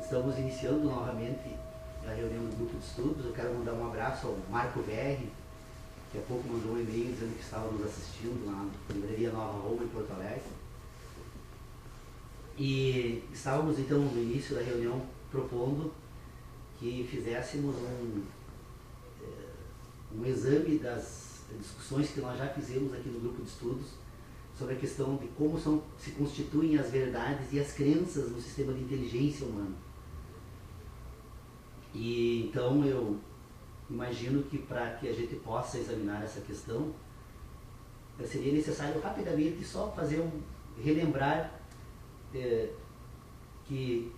Estamos iniciando novamente a reunião do grupo de estudos. Eu quero mandar um abraço ao Marco Verri, que há pouco mandou um e-mail dizendo que estava nos assistindo lá na Livraria Nova Roma, em Porto Alegre. E estávamos então no início da reunião propondo que fizéssemos um exame das discussões que nós já fizemos aqui no grupo de estudos sobre a questão de como se constituem as verdades e as crenças no sistema de inteligência humana. E então eu imagino que para que a gente possa examinar essa questão, seria necessário rapidamente só fazer relembrar que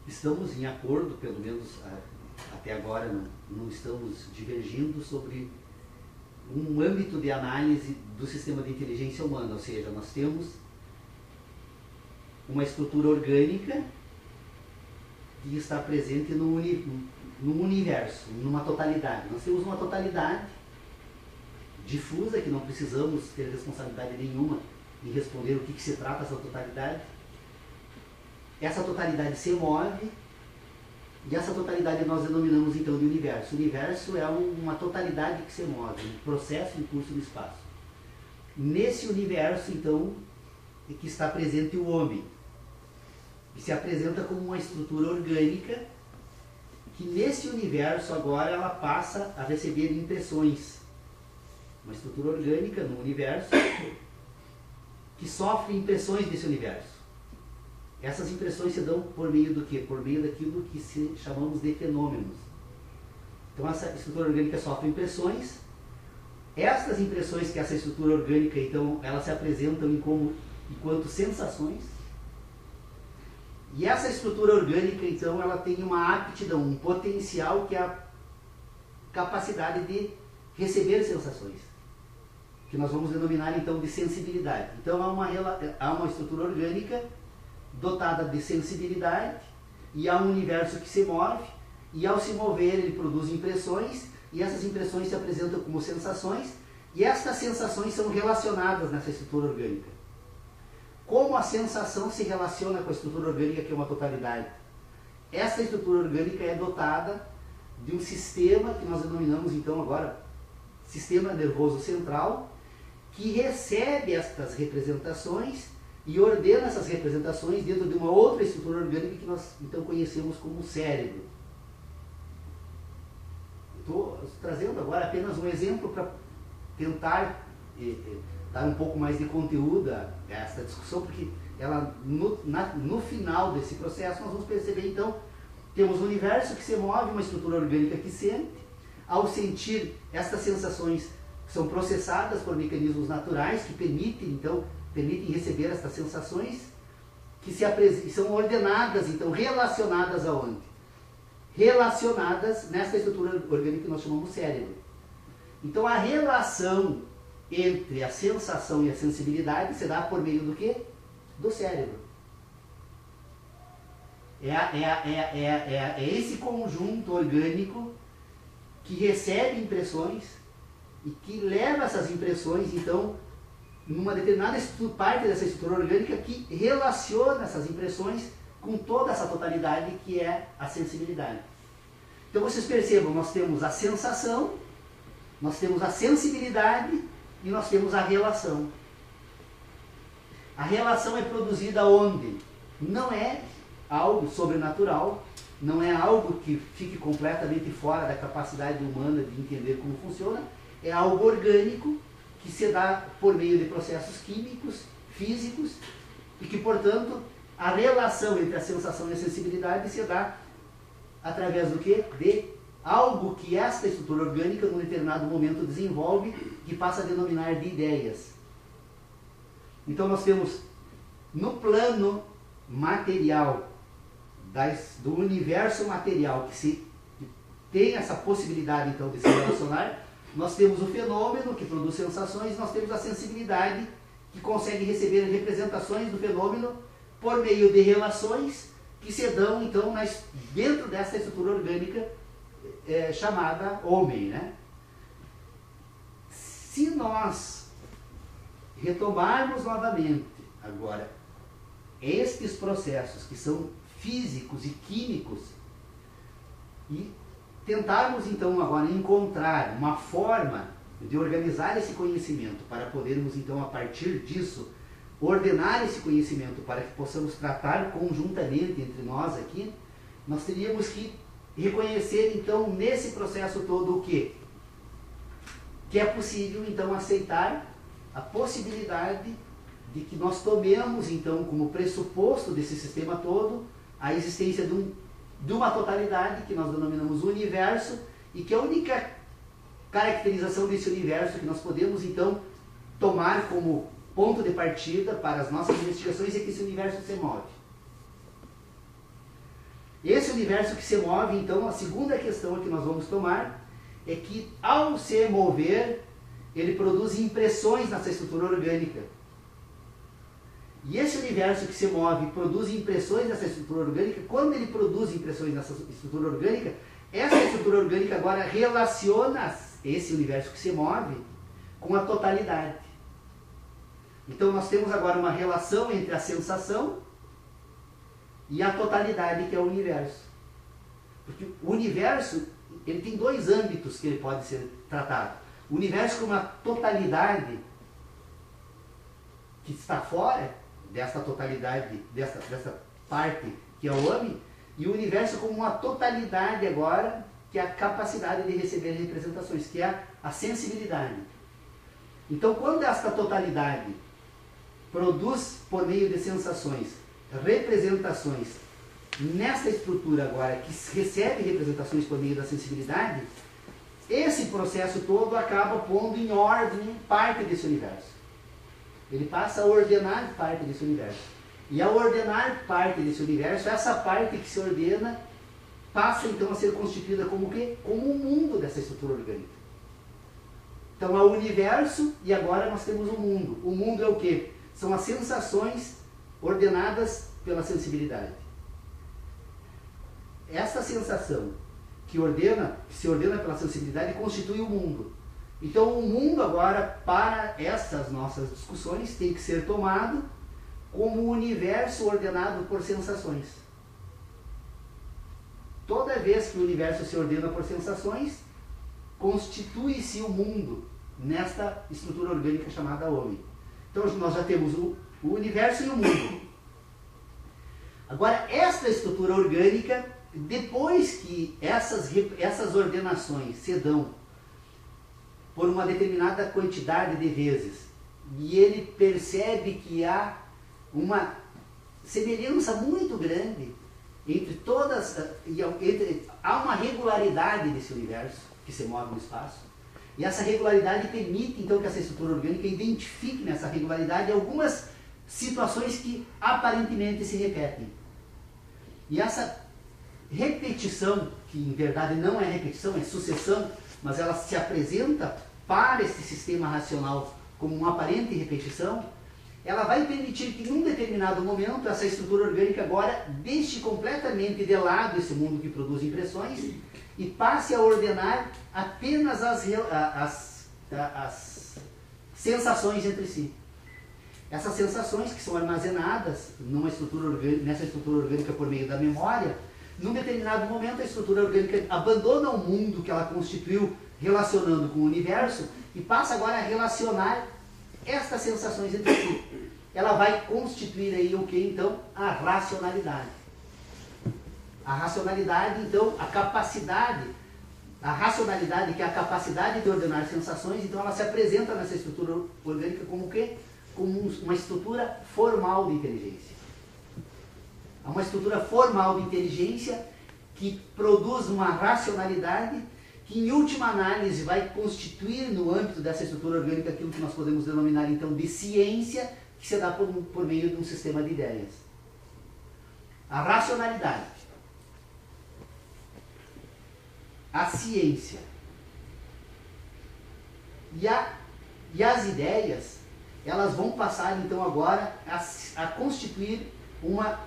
estamos em acordo, pelo menos até agora não estamos divergindo sobre um âmbito de análise do sistema de inteligência humana, ou seja, nós temos uma estrutura orgânica que está presente no universo, numa totalidade. Nós temos uma totalidade difusa, que não precisamos ter responsabilidade nenhuma em responder o que se trata essa totalidade. Essa totalidade se move, e essa totalidade nós denominamos então de universo. O universo é uma totalidade que se move, um processo em curso no espaço. Nesse universo, então, é que está presente o homem, que se apresenta como uma estrutura orgânica, que nesse universo agora ela passa a receber impressões. Uma estrutura orgânica no universo que sofre impressões desse universo. Essas impressões se dão por meio do quê? Por meio daquilo que chamamos de fenômenos. Então essa estrutura orgânica sofre impressões. Estas impressões que essa estrutura orgânica, então, elas se apresentam enquanto sensações. E essa estrutura orgânica, então, ela tem uma aptidão, um potencial, que é a capacidade de receber sensações, que nós vamos denominar, então, de sensibilidade. Então há uma estrutura orgânica dotada de sensibilidade, e há um universo que se move, e ao se mover ele produz impressões, e essas impressões se apresentam como sensações, e estas sensações são relacionadas nessa estrutura orgânica. Como a sensação se relaciona com a estrutura orgânica, que é uma totalidade? Essa estrutura orgânica é dotada de um sistema que nós denominamos então agora sistema nervoso central, que recebe estas representações e ordena essas representações dentro de uma outra estrutura orgânica que nós então conhecemos como cérebro. Estou trazendo agora apenas um exemplo para tentar dar um pouco mais de conteúdo a essa discussão, porque ela, no final desse processo nós vamos perceber, então, temos um universo que se move, uma estrutura orgânica que sente. Ao sentir, estas sensações são processadas por mecanismos naturais que permitem receber estas sensações, que são ordenadas, então, relacionadas aonde? Relacionadas nessa estrutura orgânica que nós chamamos cérebro. Então a relação entre a sensação e a sensibilidade se dá por meio do quê? Do cérebro. É esse conjunto orgânico que recebe impressões e que leva essas impressões, então, numa determinada parte dessa estrutura orgânica, que relaciona essas impressões com toda essa totalidade que é a sensibilidade. Então vocês percebam, nós temos a sensação, nós temos a sensibilidade e nós temos a relação. A relação é produzida onde? Não é algo sobrenatural, não é algo que fique completamente fora da capacidade humana de entender como funciona, é algo orgânico, que se dá por meio de processos químicos, físicos, e que, portanto, a relação entre a sensação e a sensibilidade se dá através do quê? De algo que esta estrutura orgânica, num determinado momento, desenvolve, que passa a denominar de ideias. Então nós temos, no plano material, do universo material, que tem essa possibilidade, então, de se relacionar, nós temos o fenômeno, que produz sensações, nós temos a sensibilidade, que consegue receber representações do fenômeno por meio de relações que se dão, então, dentro dessa estrutura orgânica chamada homem, né? Se nós retomarmos novamente, agora, estes processos que são físicos e químicos e tentarmos então agora encontrar uma forma de organizar esse conhecimento para podermos então a partir disso ordenar esse conhecimento para que possamos tratar conjuntamente entre nós aqui, nós teríamos que reconhecer então nesse processo todo o quê? Que é possível então aceitar a possibilidade de que nós tomemos então como pressuposto desse sistema todo a existência de uma totalidade que nós denominamos universo e que a única caracterização desse universo que nós podemos então tomar como ponto de partida para as nossas investigações é que esse universo se move. Esse universo que se move, então, a segunda questão que nós vamos tomar é que ao se mover, ele produz impressões nessa estrutura orgânica. E esse universo que se move produz impressões nessa estrutura orgânica. Quando ele produz impressões nessa estrutura orgânica, essa estrutura orgânica agora relaciona esse universo que se move com a totalidade. Então nós temos agora uma relação entre a sensação e a totalidade que é o universo. Porque o universo ele tem dois âmbitos que ele pode ser tratado. O universo como uma totalidade que está fora dessa totalidade, dessa parte que é o homem, e o universo como uma totalidade agora, que é a capacidade de receber representações, que é a sensibilidade. Então, quando esta totalidade produz, por meio de sensações, representações nessa estrutura agora, que recebe representações por meio da sensibilidade, esse processo todo acaba pondo em ordem parte desse universo. Ele passa a ordenar parte desse universo. E ao ordenar parte desse universo, essa parte que se ordena passa então a ser constituída como o quê? Como o mundo dessa estrutura orgânica. Então é o universo e agora nós temos o mundo. O mundo é o quê? São as sensações ordenadas pela sensibilidade. Essa sensação que se ordena pela sensibilidade constitui o mundo. Então o mundo agora, para essas nossas discussões, tem que ser tomado como o universo ordenado por sensações. Toda vez que o universo se ordena por sensações, constitui-se o mundo nesta estrutura orgânica chamada homem. Então nós já temos o universo e o mundo. Agora, esta estrutura orgânica, depois que essas ordenações se dão por uma determinada quantidade de vezes, e ele percebe que há uma semelhança muito grande entre todas, há uma regularidade desse universo que se move no espaço, e essa regularidade permite então que essa estrutura orgânica identifique nessa regularidade algumas situações que aparentemente se repetem. E essa repetição, que em verdade não é repetição, é sucessão, mas ela se apresenta para esse sistema racional como uma aparente repetição, ela vai permitir que em um determinado momento essa estrutura orgânica agora deixe completamente de lado esse mundo que produz impressões e passe a ordenar apenas as sensações entre si. Essas sensações que são armazenadas nessa estrutura orgânica por meio da memória, num determinado momento a estrutura orgânica abandona o mundo que ela constituiu relacionando com o universo e passa agora a relacionar estas sensações entre si. Ela vai constituir aí o que então? A racionalidade. A racionalidade, então, a racionalidade que é a capacidade de ordenar sensações, então ela se apresenta nessa estrutura orgânica como o quê? Como uma estrutura formal de inteligência. É uma estrutura formal de inteligência que produz uma racionalidade que, em última análise, vai constituir no âmbito dessa estrutura orgânica aquilo que nós podemos denominar, então, de ciência, que se dá por meio de um sistema de ideias. A racionalidade, a ciência e as ideias, elas vão passar, então, agora a constituir uma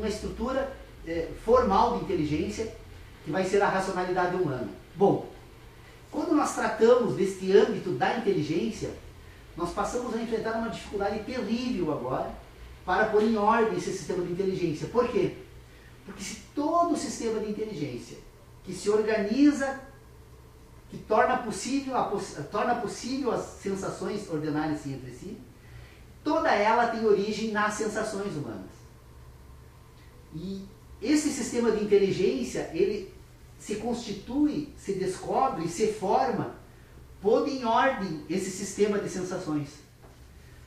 estrutura formal de inteligência, que vai ser a racionalidade humana. Bom, quando nós tratamos deste âmbito da inteligência, nós passamos a enfrentar uma dificuldade terrível agora para pôr em ordem esse sistema de inteligência. Por quê? Porque se todo o sistema de inteligência que se organiza, que torna possível as sensações ordenarem-se entre si, toda ela tem origem nas sensações humanas. E esse sistema de inteligência, ele se constitui, se descobre, se forma, pondo em ordem esse sistema de sensações.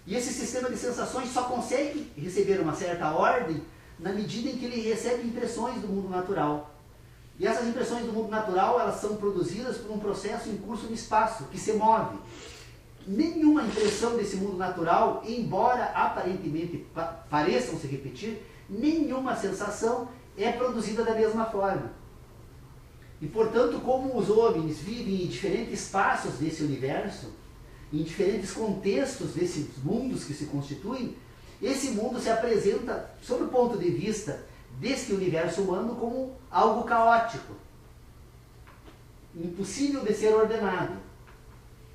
E esse sistema de sensações só consegue receber uma certa ordem na medida em que ele recebe impressões do mundo natural. E essas impressões do mundo natural, elas são produzidas por um processo em curso no espaço, que se move. Nenhuma impressão desse mundo natural, embora aparentemente pareçam se repetir, nenhuma sensação é produzida da mesma forma. E, portanto, como os homens vivem em diferentes espaços desse universo, em diferentes contextos desses mundos que se constituem, esse mundo se apresenta, sob o ponto de vista deste universo humano, como algo caótico, impossível de ser ordenado.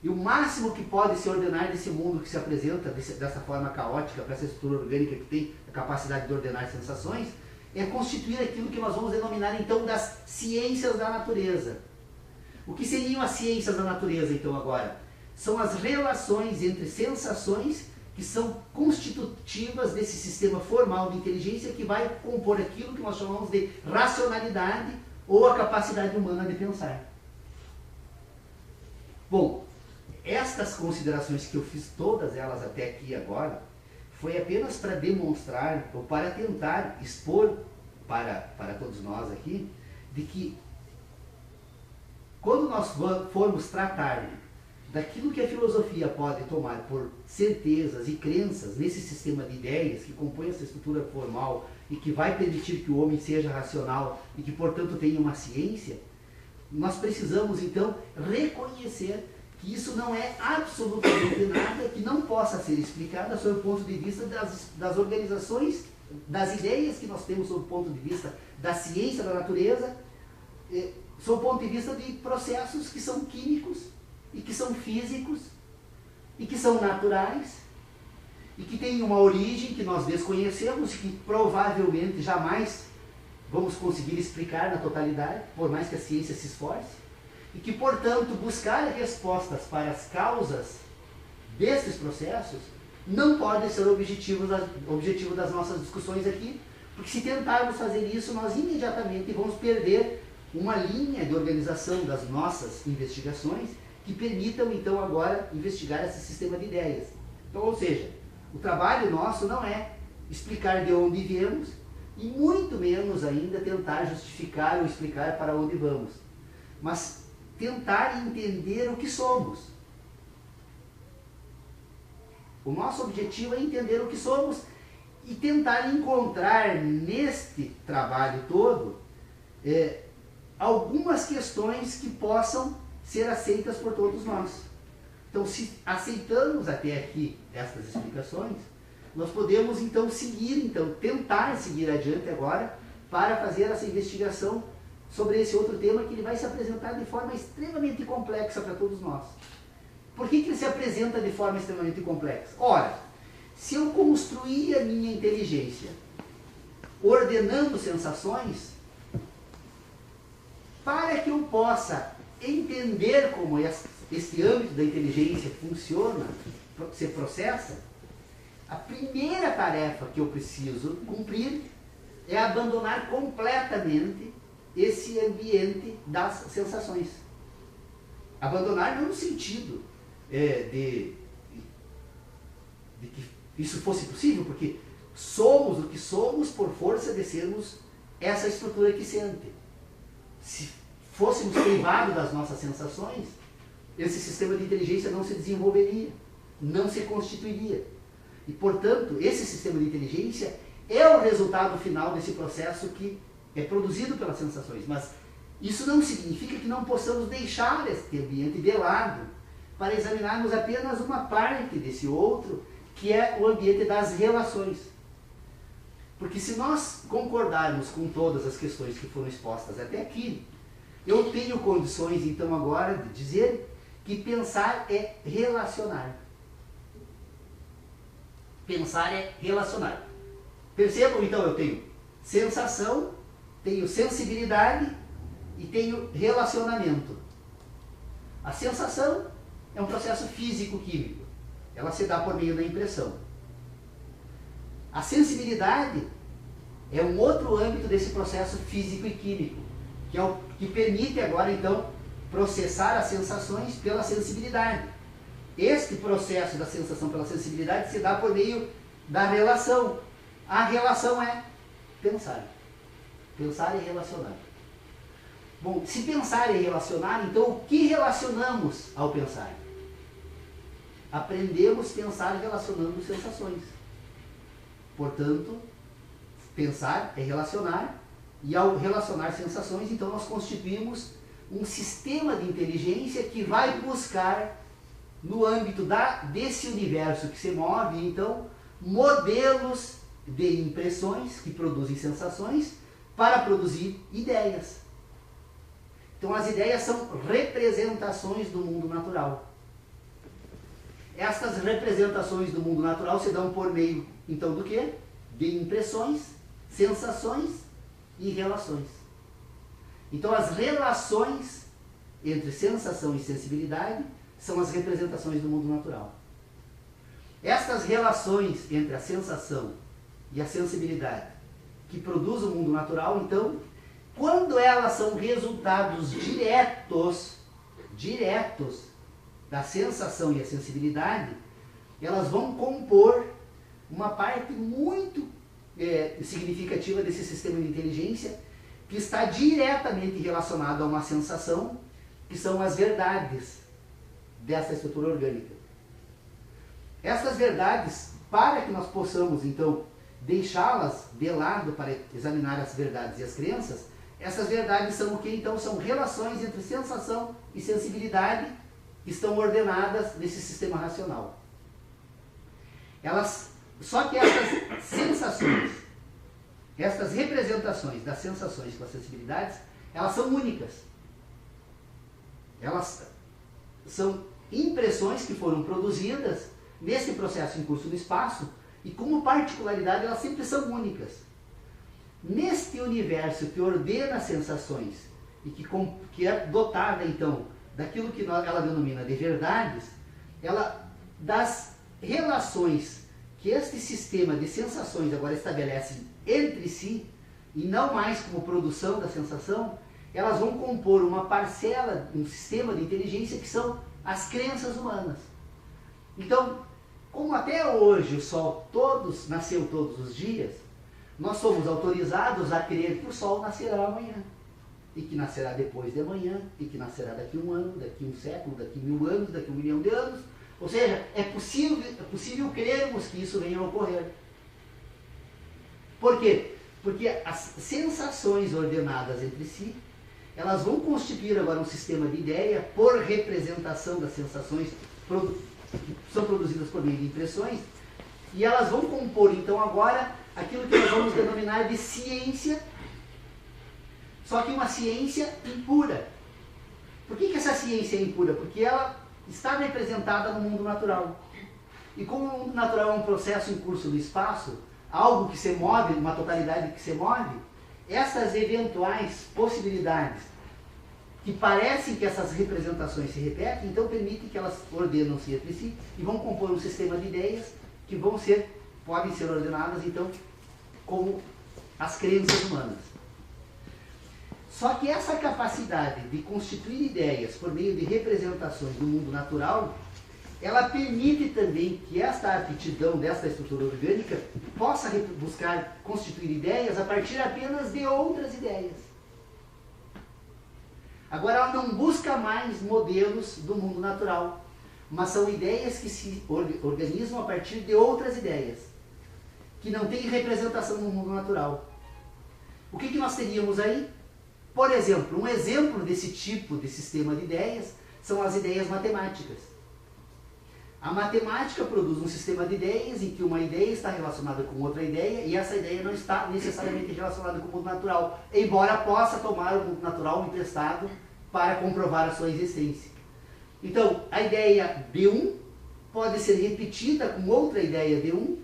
E o máximo que pode se ordenar desse mundo que se apresenta dessa forma caótica, para essa estrutura orgânica que tem a capacidade de ordenar sensações, é constituir aquilo que nós vamos denominar então das ciências da natureza. O que seriam as ciências da natureza então agora? São as relações entre sensações que são constitutivas desse sistema formal de inteligência que vai compor aquilo que nós chamamos de racionalidade ou a capacidade humana de pensar. Bom, estas considerações que eu fiz, todas elas até aqui agora, foi apenas para demonstrar, ou para tentar expor para todos nós aqui, de que quando nós formos tratar daquilo que a filosofia pode tomar por certezas e crenças nesse sistema de ideias que compõe essa estrutura formal e que vai permitir que o homem seja racional e que, portanto, tenha uma ciência, nós precisamos, então, reconhecer que isso não é absolutamente nada que não possa ser explicado sob o ponto de vista das organizações, das ideias que nós temos sob o ponto de vista da ciência da natureza, sob o ponto de vista de processos que são químicos e que são físicos e que são naturais e que têm uma origem que nós desconhecemos e que provavelmente jamais vamos conseguir explicar na totalidade, por mais que a ciência se esforce. E que, portanto, buscar respostas para as causas desses processos não pode ser o objetivo das nossas discussões aqui, porque se tentarmos fazer isso, nós imediatamente vamos perder uma linha de organização das nossas investigações que permitam, então, agora investigar esse sistema de ideias. Então, ou seja, o trabalho nosso não é explicar de onde viemos e muito menos ainda tentar justificar ou explicar para onde vamos, mas tentar entender o que somos. O nosso objetivo é entender o que somos e tentar encontrar neste trabalho todo algumas questões que possam ser aceitas por todos nós. Então, se aceitamos até aqui estas explicações, nós podemos então tentar seguir adiante agora para fazer essa investigação sobre esse outro tema que ele vai se apresentar de forma extremamente complexa para todos nós. Por que ele se apresenta de forma extremamente complexa? Ora, se eu construir a minha inteligência ordenando sensações, para que eu possa entender como este âmbito da inteligência funciona, se processa, a primeira tarefa que eu preciso cumprir é abandonar completamente esse ambiente das sensações. Abandonar não no sentido de que isso fosse possível, porque somos o que somos por força de sermos essa estrutura que sente. Se fôssemos privados das nossas sensações, esse sistema de inteligência não se desenvolveria, não se constituiria. E, portanto, esse sistema de inteligência é o resultado final desse processo que é produzido pelas sensações, mas isso não significa que não possamos deixar este ambiente de lado para examinarmos apenas uma parte desse outro, que é o ambiente das relações. Porque se nós concordarmos com todas as questões que foram expostas até aqui, eu tenho condições então agora de dizer que pensar é relacionar. Pensar é relacionar. Percebam então, eu tenho sensação tenho sensibilidade e tenho relacionamento. A sensação é um processo físico-químico. Ela se dá por meio da impressão. A sensibilidade é um outro âmbito desse processo físico e químico, que é o que permite agora, então, processar as sensações pela sensibilidade. Este processo da sensação pela sensibilidade se dá por meio da relação. A relação é pensar. Pensar e relacionar. Bom, se pensar e relacionar, então o que relacionamos ao pensar? Aprendemos a pensar relacionando sensações. Portanto, pensar é relacionar, e ao relacionar sensações, então nós constituímos um sistema de inteligência que vai buscar, no âmbito desse universo que se move, então, modelos de impressões que produzem sensações para produzir ideias. Então as ideias são representações do mundo natural. Estas representações do mundo natural se dão por meio, então, do quê? De impressões, sensações e relações. Então as relações entre sensação e sensibilidade são as representações do mundo natural. Estas relações entre a sensação e a sensibilidade que produz o mundo natural, então, quando elas são resultados diretos da sensação e a sensibilidade, elas vão compor uma parte muito significativa desse sistema de inteligência que está diretamente relacionado a uma sensação, que são as verdades dessa estrutura orgânica. Essas verdades, para que nós possamos, então, deixá-las de lado para examinar as verdades e as crenças, essas verdades são o que, então? São relações entre sensação e sensibilidade que estão ordenadas nesse sistema racional. Só que essas sensações, essas representações das sensações com as sensibilidades, elas são únicas. Elas são impressões que foram produzidas nesse processo em curso no espaço e, como particularidade, elas sempre são únicas. Neste universo que ordena as sensações e que é dotada, então, daquilo que ela denomina de verdades, das relações que este sistema de sensações agora estabelece entre si, e não mais como produção da sensação, elas vão compor uma parcela, um sistema de inteligência que são as crenças humanas. Então, como até hoje o Sol nasceu todos os dias, nós somos autorizados a crer que o Sol nascerá amanhã, e que nascerá depois de amanhã, e que nascerá daqui 1 ano, daqui 1 século, daqui 1000 anos, daqui 1 milhão de anos. Ou seja, é possível crermos que isso venha a ocorrer. Por quê? Porque as sensações ordenadas entre si, elas vão constituir agora um sistema de ideia por representação das sensações que são produzidas por meio de impressões, e elas vão compor, então, agora aquilo que nós vamos denominar de ciência, só que uma ciência impura. Por que essa ciência é impura? Porque ela está representada no mundo natural. E como o mundo natural é um processo em curso do espaço, algo que se move, uma totalidade que se move, essas eventuais possibilidades que parecem que essas representações se repetem, então permitem que elas ordenam-se entre si e vão compor um sistema de ideias que podem ser ordenadas, então, como as crenças humanas. Só que essa capacidade de constituir ideias por meio de representações do mundo natural, ela permite também que esta aptidão desta estrutura orgânica possa buscar constituir ideias a partir apenas de outras ideias. Agora ela não busca mais modelos do mundo natural, mas são ideias que se organizam a partir de outras ideias, que não têm representação no mundo natural. O que nós teríamos aí? Por exemplo, um exemplo desse tipo de sistema de ideias são as ideias matemáticas. A matemática produz um sistema de ideias em que uma ideia está relacionada com outra ideia e essa ideia não está necessariamente relacionada com o mundo natural, embora possa tomar o mundo natural emprestado para comprovar a sua existência. Então, a ideia B1 pode ser repetida com outra ideia B1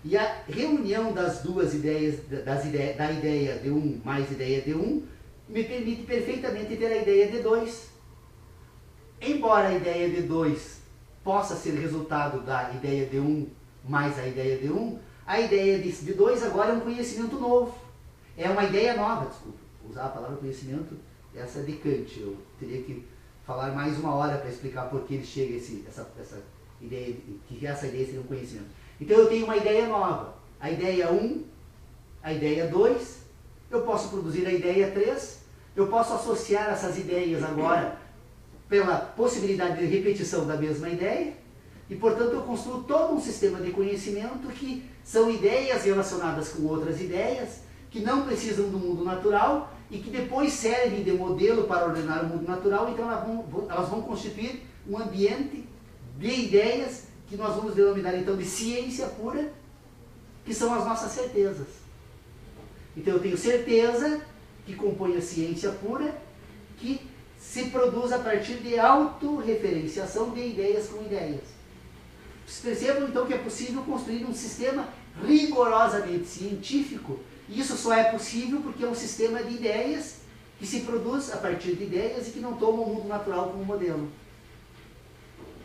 E a reunião das duas ideias, da ideia D1 mais ideia D1, me permite perfeitamente ter a ideia D2. Embora a ideia D2 possa ser resultado da ideia D1 mais a ideia D1, a ideia D2 agora é um conhecimento novo. É uma ideia nova, desculpa. Usar a palavra conhecimento, essa é de Kant. Eu teria que falar mais uma hora para explicar por que ele chega a essa ideia, que essa ideia seria um conhecimento. Então eu tenho uma ideia nova. A ideia 1, a ideia 2, eu posso produzir a ideia 3, eu posso associar essas ideias agora pela possibilidade de repetição da mesma ideia, e portanto eu construo todo um sistema de conhecimento que são ideias relacionadas com outras ideias, que não precisam do mundo natural e que depois servem de modelo para ordenar o mundo natural, então elas vão constituir um ambiente de ideias que nós vamos denominar então de ciência pura, que são as nossas certezas. Então eu tenho certeza que compõe a ciência pura, que se produz a partir de autorreferenciação de ideias com ideias. Vocês percebam então que é possível construir um sistema rigorosamente científico, e isso só é possível porque é um sistema de ideias que se produz a partir de ideias e que não toma o mundo natural como modelo.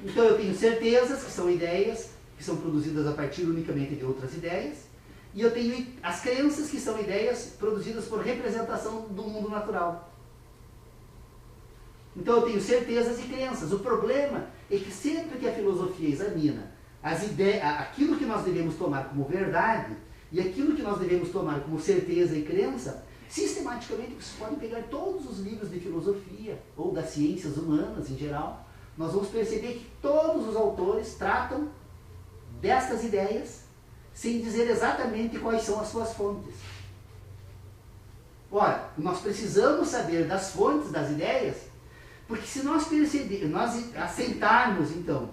Então eu tenho certezas, que são ideias, que são produzidas a partir unicamente de outras ideias, e eu tenho as crenças, que são ideias produzidas por representação do mundo natural. Então eu tenho certezas e crenças. O problema é que sempre que a filosofia examina aquilo que nós devemos tomar como verdade e aquilo que nós devemos tomar como certeza e crença, sistematicamente vocês podem pegar todos os livros de filosofia ou das ciências humanas em geral, nós vamos perceber que todos os autores tratam destas ideias sem dizer exatamente quais são as suas fontes. Ora, nós precisamos saber das fontes das ideias, porque se nós aceitarmos então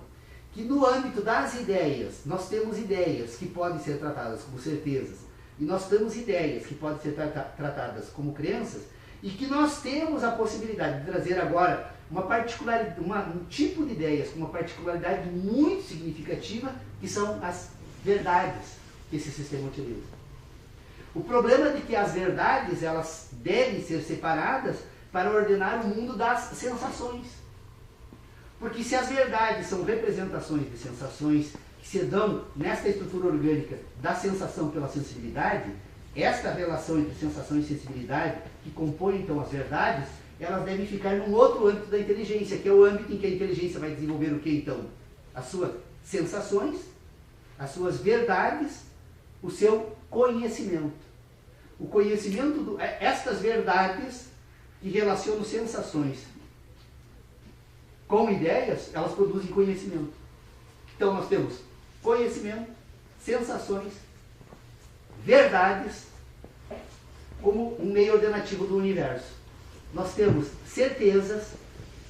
que no âmbito das ideias nós temos ideias que podem ser tratadas como certezas e nós temos ideias que podem ser tratadas como crenças, e que nós temos a possibilidade de trazer agora um tipo de ideias com uma particularidade muito significativa, que são as verdades que esse sistema utiliza. O problema é que as verdades elas devem ser separadas para ordenar o mundo das sensações. Porque se as verdades são representações de sensações que se dão nesta estrutura orgânica da sensação pela sensibilidade, esta relação entre sensação e sensibilidade, que compõe então as verdades, elas devem ficar num outro âmbito da inteligência, que é o âmbito em que a inteligência vai desenvolver o que então? As suas sensações, as suas verdades, o seu conhecimento. O conhecimento, estas verdades que relacionam sensações com ideias, elas produzem conhecimento. Então nós temos conhecimento, sensações, verdades, como um meio ordenativo do universo. Nós temos certezas,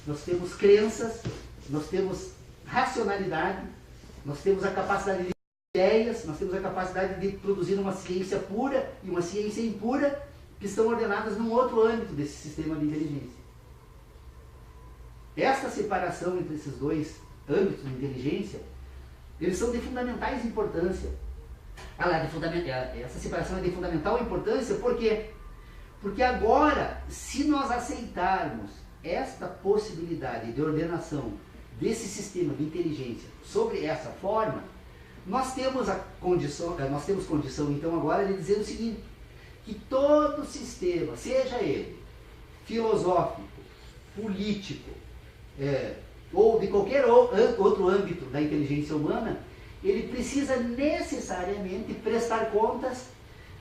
nós temos crenças, nós temos racionalidade, nós temos a capacidade de ideias, nós temos a capacidade de produzir uma ciência pura e uma ciência impura, que estão ordenadas num outro âmbito desse sistema de inteligência. Esta separação entre esses dois âmbitos de inteligência, eles são de fundamentais importância. Essa separação é de fundamental importância, por quê? Porque agora, se nós aceitarmos esta possibilidade de ordenação desse sistema de inteligência sobre essa forma, nós temos condição então agora de dizer o seguinte, que todo sistema, seja ele filosófico, político, ou de qualquer outro âmbito da inteligência humana, ele precisa necessariamente prestar contas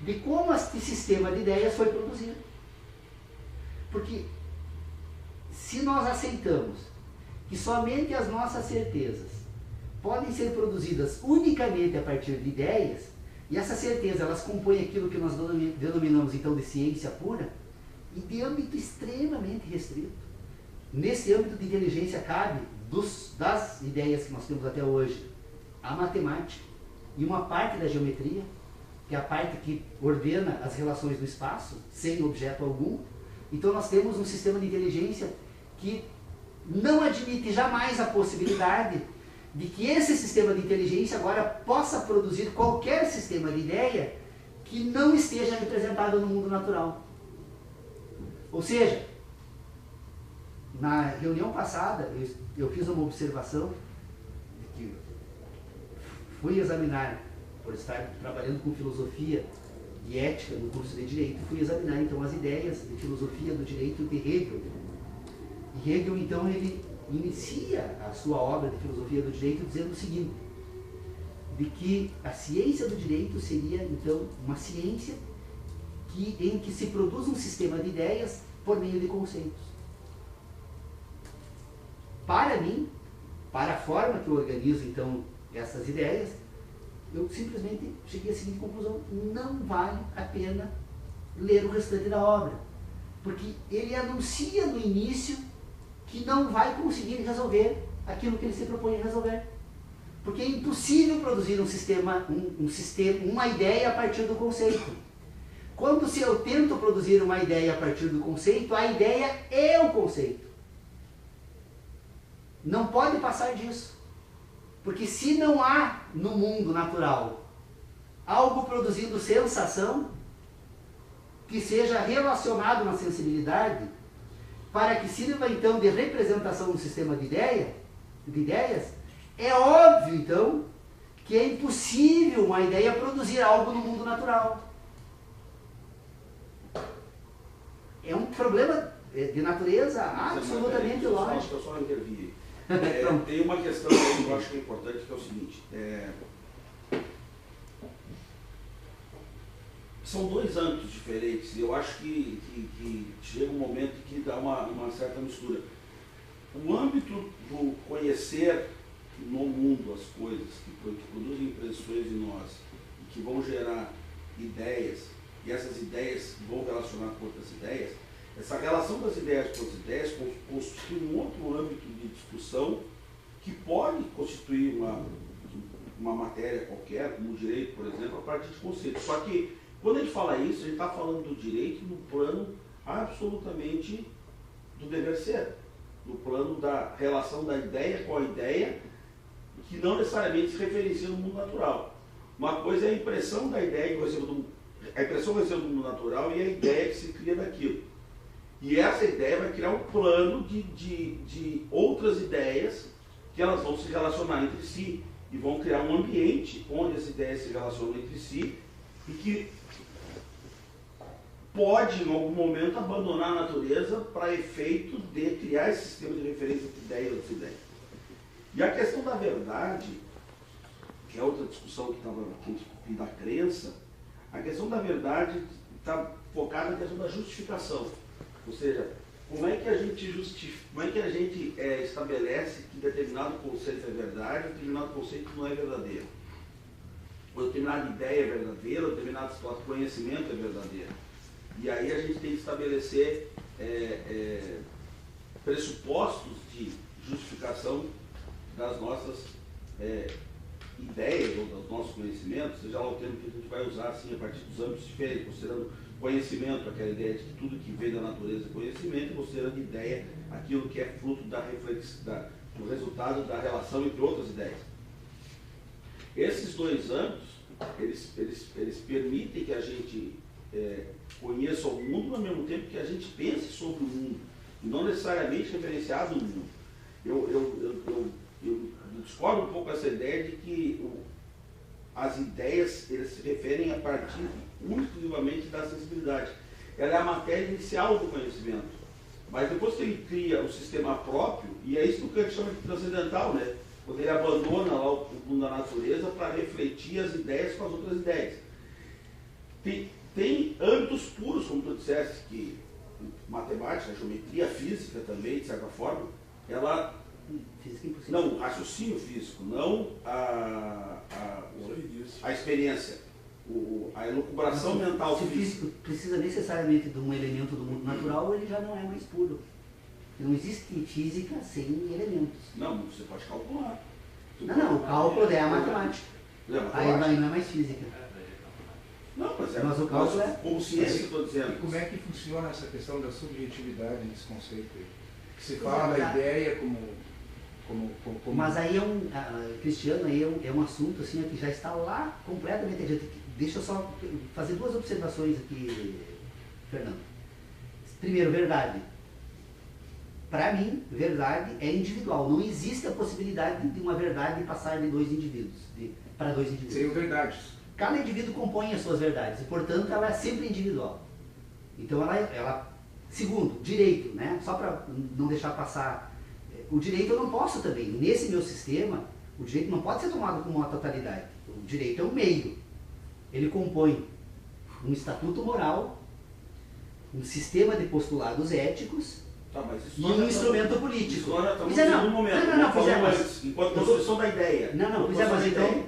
de como este sistema de ideias foi produzido. Porque se nós aceitamos que somente as nossas certezas podem ser produzidas unicamente a partir de ideias, e essa certeza elas compõem aquilo que nós denominamos então de ciência pura, e de âmbito extremamente restrito. Nesse âmbito de inteligência cabe das ideias que nós temos até hoje a matemática e uma parte da geometria, que é a parte que ordena as relações do espaço, sem objeto algum. Então nós temos um sistema de inteligência que não admite jamais a possibilidade de que esse sistema de inteligência agora possa produzir qualquer sistema de ideia que não esteja representado no mundo natural. Ou seja, na reunião passada, eu fiz uma observação de que fui examinar, por estar trabalhando com filosofia e ética no curso de Direito, fui examinar então as ideias de filosofia do direito de Hegel. E Hegel, então, ele inicia a sua obra de filosofia do direito dizendo o seguinte, de que a ciência do direito seria, então, uma ciência em que se produz um sistema de ideias por meio de conceitos. Para mim, para a forma que eu organizo, então, essas ideias, eu simplesmente cheguei à seguinte conclusão: não vale a pena ler o restante da obra, porque ele anuncia no início que não vai conseguir resolver aquilo que ele se propõe a resolver. Porque é impossível produzir um sistema, uma ideia a partir do conceito. Quando se eu tento produzir uma ideia a partir do conceito, a ideia é o conceito. Não pode passar disso. Porque se não há no mundo natural algo produzindo sensação que seja relacionado na sensibilidade, para que sirva então de representação no sistema de ideias, é óbvio então que é impossível uma ideia produzir algo no mundo natural. É um problema de natureza absolutamente lógico. Eu só intervi. Tem uma questão aí que eu acho que é importante, que é o seguinte. São dois âmbitos diferentes, e eu acho que chega um momento que dá uma certa mistura. O âmbito do conhecer no mundo as coisas, que produzem impressões em nós, e que vão gerar ideias, e essas ideias vão relacionar com outras ideias, essa relação das ideias com as ideias constitui um outro âmbito de discussão que pode constituir uma matéria qualquer, como o direito, por exemplo, a partir de conceitos. Só que, quando a gente fala isso, a gente está falando do direito no plano absolutamente do dever ser, no plano da relação da ideia com a ideia, que não necessariamente se referencia no mundo natural. Uma coisa é a impressão da ideia que vai ser do mundo natural e a ideia que se cria daquilo. E essa ideia vai criar um plano de outras ideias que elas vão se relacionar entre si e vão criar um ambiente onde as ideias se relacionam entre si e que pode, em algum momento, abandonar a natureza para efeito de criar esse sistema de referência entre ideias e outras ideias. E a questão da verdade, que é outra discussão que estava aqui da crença, a questão da verdade está focada na questão da justificação. Ou seja, como é que a gente estabelece que determinado conceito é verdade, determinado conceito não é verdadeiro? Ou determinada ideia é verdadeira, ou determinado conhecimento é verdadeiro. E aí a gente tem que estabelecer pressupostos de justificação das nossas ideias ou dos nossos conhecimentos, seja lá o termo que a gente vai usar assim, a partir dos âmbitos diferentes, considerando conhecimento, aquela ideia de que tudo que vem da natureza é conhecimento, e considerando ideia aquilo que é fruto da reflexão, do resultado da relação entre outras ideias. Esses dois âmbitos, eles permitem que a gente conheça o mundo, ao mesmo tempo que a gente pense sobre o mundo, e não necessariamente referenciado no mundo. Eu discordo um pouco dessa ideia de que as ideias eles se referem a partir exclusivamente da sensibilidade. Ela é a matéria inicial do conhecimento. Mas depois que ele cria o sistema próprio, e é isso que a gente chama de transcendental, né? Quando ele abandona lá o mundo da natureza para refletir as ideias com as outras ideias. Tem âmbitos puros, como tu disseste, que matemática, geometria, física também, de certa forma, ela... Física impossível. Não, raciocínio físico, não a experiência, a elucubração mental. Se o físico precisa necessariamente de um elemento do mundo natural, ele já não é mais puro. Não existe física sem elementos. Não, você pode calcular. Não, o cálculo é a matemática. Aí não é mais física. Não, mas o cálculo é... Como ciência que eu estou dizendo. E como é que funciona essa questão da subjetividade desse conceito aí? Que se fala da ideia como Mas aí Cristiano, aí é um assunto assim, que já está lá completamente adiante. Deixa eu só fazer duas observações aqui, Fernando. Primeiro, verdade. Para mim, verdade é individual. Não existe a possibilidade de uma verdade passar de dois indivíduos, para dois indivíduos. Seriam verdades. Cada indivíduo compõe as suas verdades e, portanto, ela é sempre individual. Então, segundo, direito, né? Só para não deixar passar. O direito eu não posso também. Nesse meu sistema, o direito não pode ser tomado como uma totalidade. O direito é um meio. Ele compõe um estatuto moral, um sistema de postulados éticos, tá, e um instrumento político. Agora estamos no momento. Enquanto construção da ideia. Mas então,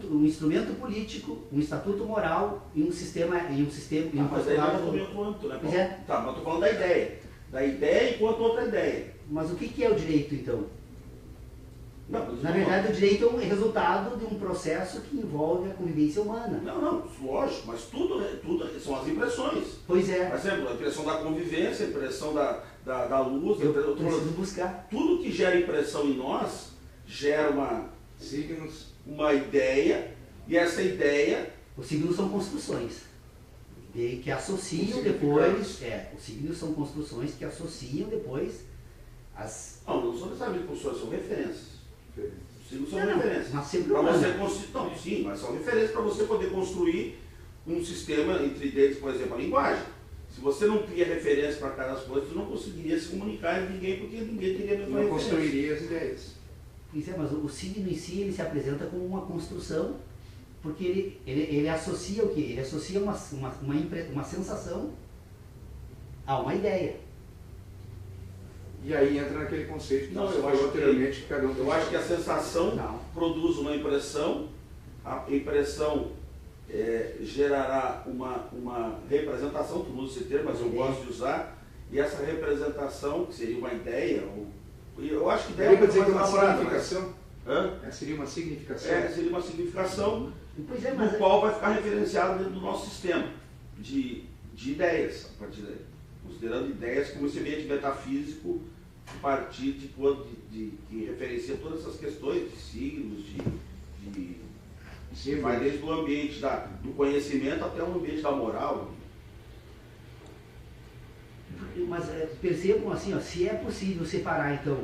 um instrumento político, um estatuto moral e um sistema mas aí nós estamos em outro âmbito, né? Tá, mas eu estou falando da ideia. Da ideia enquanto outra ideia. Mas o que é o direito, então? Não, na verdade, o direito é um resultado de um processo que envolve a convivência humana. Não, lógico, mas tudo são as impressões. Pois é. Por exemplo, a impressão da convivência, a impressão da luz. Eu preciso buscar. Tudo que gera impressão em nós gera signos, uma ideia, e essa ideia... Os signos são construções que associam depois... os signos são construções que associam depois as... Não são necessariamente construções, são referências. Os signos são referências. Mas sempre sim, mas são referências para você poder construir um sistema entre eles, por exemplo, a linguagem. Se você não cria referência para cada coisa, você não conseguiria se comunicar com ninguém, porque ninguém teria a mesma referência. Não construiria as ideias. Mas o signo em si, ele se apresenta como uma construção, porque ele associa o quê? Ele associa uma sensação a uma ideia. E aí entra naquele conceito que eu acho anteriormente que cada um... Eu acho que a sensação produz uma impressão, a impressão gerará uma representação, tu usa esse termo, mas eu gosto de usar, e essa representação, que seria uma ideia, eu acho que ideia é dizer que é uma significação. Seria uma significação. Seria uma significação no qual vai ficar referenciado dentro do nosso sistema de ideias, a partir daí. Considerando ideias como esse ambiente metafísico, a partir que referencia todas essas questões de signos, vai desde o ambiente do conhecimento até o ambiente da moral. Mas percebam assim, se é possível separar então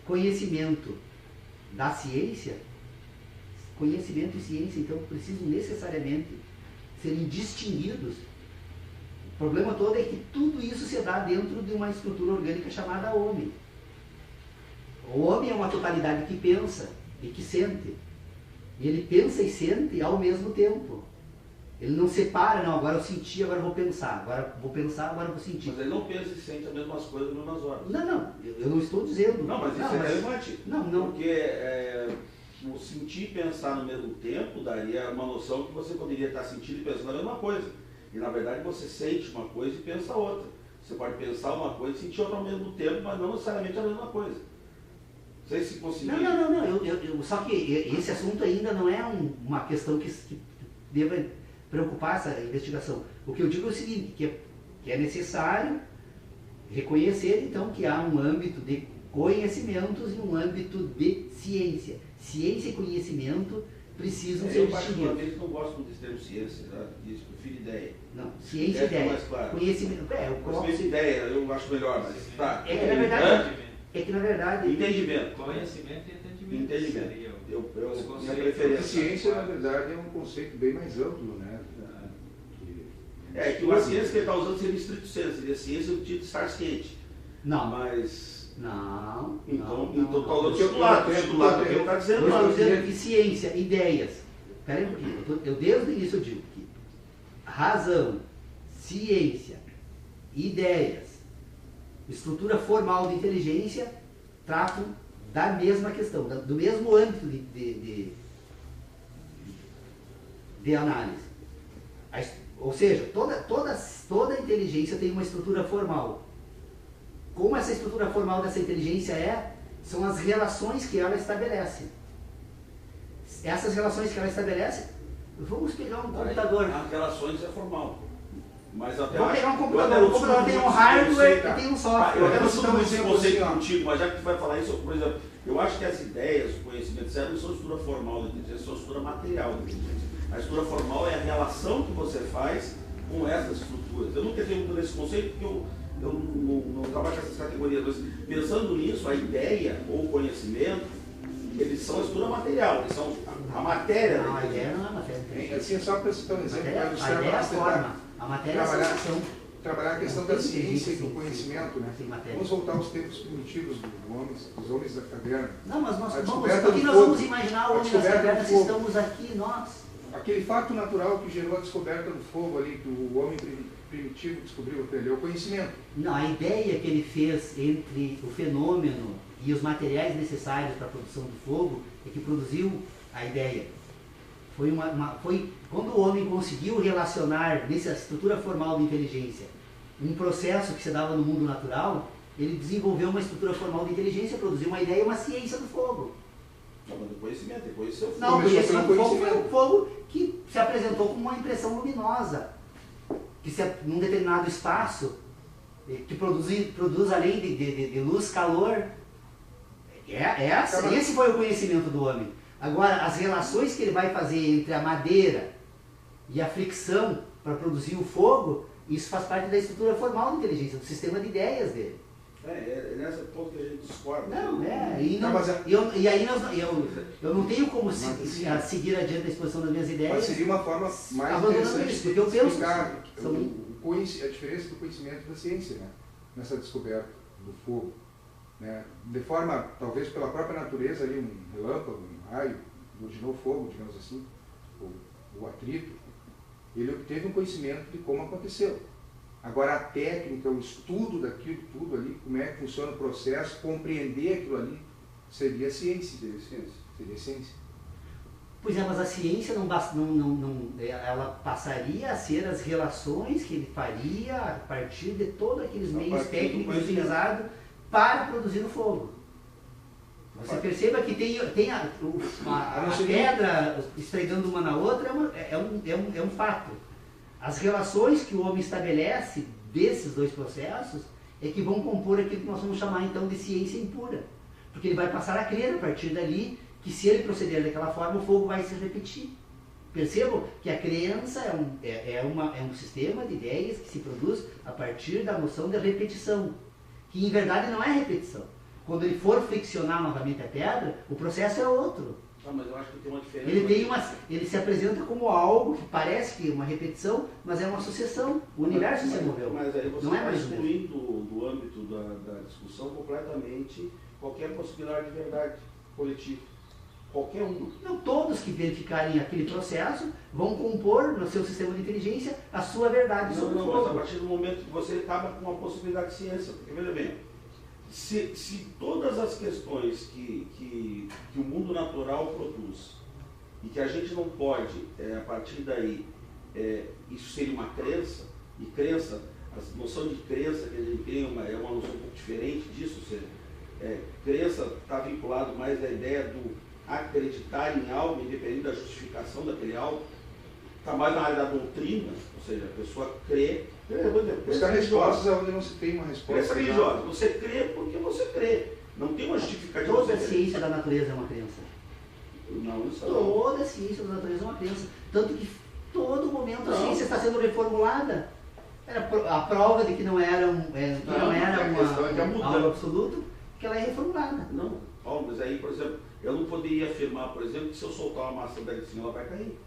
conhecimento da ciência, conhecimento e ciência então precisam necessariamente serem distinguidos. O problema todo é que tudo isso se dá dentro de uma estrutura orgânica chamada homem. O homem é uma totalidade que pensa e que sente. E ele pensa e sente ao mesmo tempo. Ele não separa, agora eu senti, agora eu vou pensar. Agora vou pensar, agora eu vou sentir. Mas ele não pensa e sente as mesmas coisas nas mesmas horas. Eu não estou dizendo. Não, mas isso é relevante. Não. Porque o sentir e pensar no mesmo tempo daria uma noção que você poderia estar sentindo e pensando a mesma coisa. E na verdade você sente uma coisa e pensa outra. Você pode pensar uma coisa e sentir outra ao mesmo tempo, mas não necessariamente a mesma coisa. Não sei se conseguir. Não. Só que esse assunto ainda não é uma questão que deva preocupar essa investigação. O que eu digo é o seguinte, que é necessário reconhecer então que há um âmbito de conhecimentos e um âmbito de ciência. Ciência e conhecimento precisam ser distinguidos. Eu particularmente não gosto muito desse termo ciência, eu prefiro ideia. Não, ciência e ideia. Mais claro. Conhecimento. Ideia, eu acho melhor, mas tá. É que na verdade. Entendimento. Conhecimento e entendimento. Minha preferência. Ciência, na verdade, é um conceito bem mais amplo, né? Que uma ciência que ele está usando seria estrito senso, seria ciência no sentido de estar ciente. Não. Mas. Não. Então está usando o titulado. O que ele está dizendo lá. Eu estou dizendo que ciência, ideias. Espera aí um pouquinho. Eu desde o início eu digo que razão, ciência, ideias, estrutura formal de inteligência tratam da mesma questão, do mesmo âmbito de análise. Ou seja, toda inteligência tem uma estrutura formal. Como essa estrutura formal dessa inteligência são as relações que ela estabelece. Essas relações que ela estabelece, vamos pegar um computador. As relações é formal. Mas até Vamos pegar um eu computador. até O computador tem um hardware e tem um software. eu até não Vou sou citar um muito exemplo conceito assim, ó. contigo, mas já que tu vai falar isso, por exemplo, eu acho que as ideias, o conhecimento sério não são estrutura formal da inteligência, são estrutura material da inteligência. A estrutura formal é a relação que você faz com essas estruturas. Eu nunca tenho muito nesse conceito porque eu não trabalho com essas categorias, mas pensando nisso, a ideia ou o conhecimento, eles são a estrutura material, eles são a matéria. Não, a ideia não é matéria. Assim, só para citar um exemplo, para A ilustrar ideia é a bastante, forma. A matéria é a sensação. trabalhar a questão da ciência e do conhecimento, né? Vamos voltar aos tempos primitivos dos homens da caverna. Não, mas nós A vamos, descoberta porque do nós fogo. vamos imaginar o A homem das descoberta do cavernas se fogo. estamos aqui, nós. Aquele fato natural que gerou a descoberta do fogo ali, que o homem primitivo descobriu, aprendeu, o conhecimento. Não, a ideia que ele fez entre o fenômeno e os materiais necessários para a produção do fogo é que produziu a ideia. Foi quando o homem conseguiu relacionar nessa estrutura formal de inteligência um processo que se dava no mundo natural, ele desenvolveu uma estrutura formal de inteligência, produziu uma ideia e uma ciência do fogo. Não, mas o conhecimento, ele conheceu o fogo. Não, o Começou conhecimento do pelo fogo foi conhecimento. um fogo que se apresentou como uma impressão luminosa, que num determinado espaço, que produz além de luz, calor. Esse foi o conhecimento do homem. Agora, as relações que ele vai fazer entre a madeira e a fricção para produzir o fogo, isso faz parte da estrutura formal da inteligência, do sistema de ideias dele. É nessa ponto que a gente discorda. Não, eu não tenho como seguir adiante a exposição das minhas ideias. Mas seria uma forma mais abandonando interessante isso, porque eu penso explicar assim, a diferença do conhecimento da ciência, né? Nessa descoberta do fogo. Né? De forma, talvez pela própria natureza, ali, um relâmpago, um raio, originou fogo, digamos assim, o atrito, ele obteve um conhecimento de como aconteceu. Agora a técnica, o estudo daquilo tudo ali, como é que funciona o processo, compreender aquilo ali, seria ciência. Seria ciência. Pois é, mas a ciência ela passaria a ser as relações que ele faria a partir de todos aqueles meios técnicos utilizados para produzir o fogo. Você perceba que tem a pedra esfregando uma na outra é um fato. As relações que o homem estabelece desses dois processos é que vão compor aquilo que nós vamos chamar então de ciência impura. Porque ele vai passar a crer a partir dali que se ele proceder daquela forma o fogo vai se repetir. Percebam que a crença é um sistema de ideias que se produz a partir da noção de repetição, que em verdade não é repetição. Quando ele for flexionar novamente a pedra, o processo é outro. Ah, mas eu acho que tem uma diferença. Ele se apresenta como algo que parece que é uma repetição, mas é uma sucessão. O universo se moveu. Mas aí você não é está mais excluindo do âmbito da discussão completamente qualquer possibilidade de verdade coletiva. Qualquer uma. Não, todos que verificarem aquele processo vão compor no seu sistema de inteligência a sua verdade sobre o Mas a fogo. partir do momento que você acaba com uma possibilidade de ciência, porque veja bem, se todas as questões que o mundo natural produz e que a gente não pode, a partir daí, isso seria uma crença, e crença, a noção de crença que a gente tem é uma noção um pouco diferente disso, ou seja, crença está vinculado mais à ideia do acreditar em algo, independente da justificação daquele algo, está mais na área da doutrina, ou seja, a pessoa crê. Buscar respostas é onde não se tem uma resposta. Crença religiosa. Você crê porque você crê. Não tem uma justificativa. Toda a ciência da natureza é uma crença. Não, isso não. Toda a ciência da natureza é uma crença. Tanto que todo momento a ciência está sendo reformulada. A prova de que não era algo absoluto, que ela é reformulada. Não, Paulo, mas aí, por exemplo, eu não poderia afirmar, por exemplo, que se eu soltar uma maçã daí de cima, ela vai cair.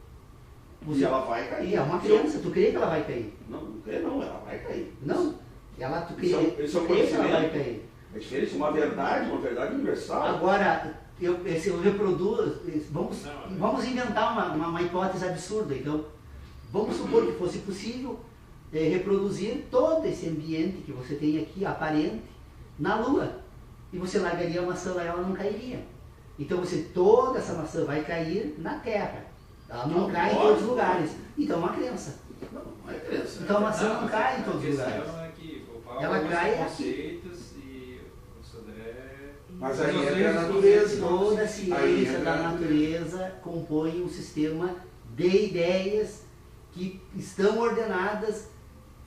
E ela vai cair. É uma crença, tu crê que ela vai cair. Não crê não, ela vai cair. Não, tu crê que ela vai cair. É diferente, uma verdade universal. Agora, eu reproduzo, vamos inventar uma hipótese absurda. Então, vamos supor que fosse possível reproduzir todo esse ambiente que você tem aqui, aparente, na Lua. E você largaria a maçã lá e ela não cairia. Então, toda essa maçã vai cair na Terra. Ela não cai em todos os lugares. Então é uma crença. Não é crença. Então a maçã não cai em todos os lugares. Ela cai aqui. Mas aí entra a natureza. Toda a ciência da natureza compõe um sistema de ideias que estão ordenadas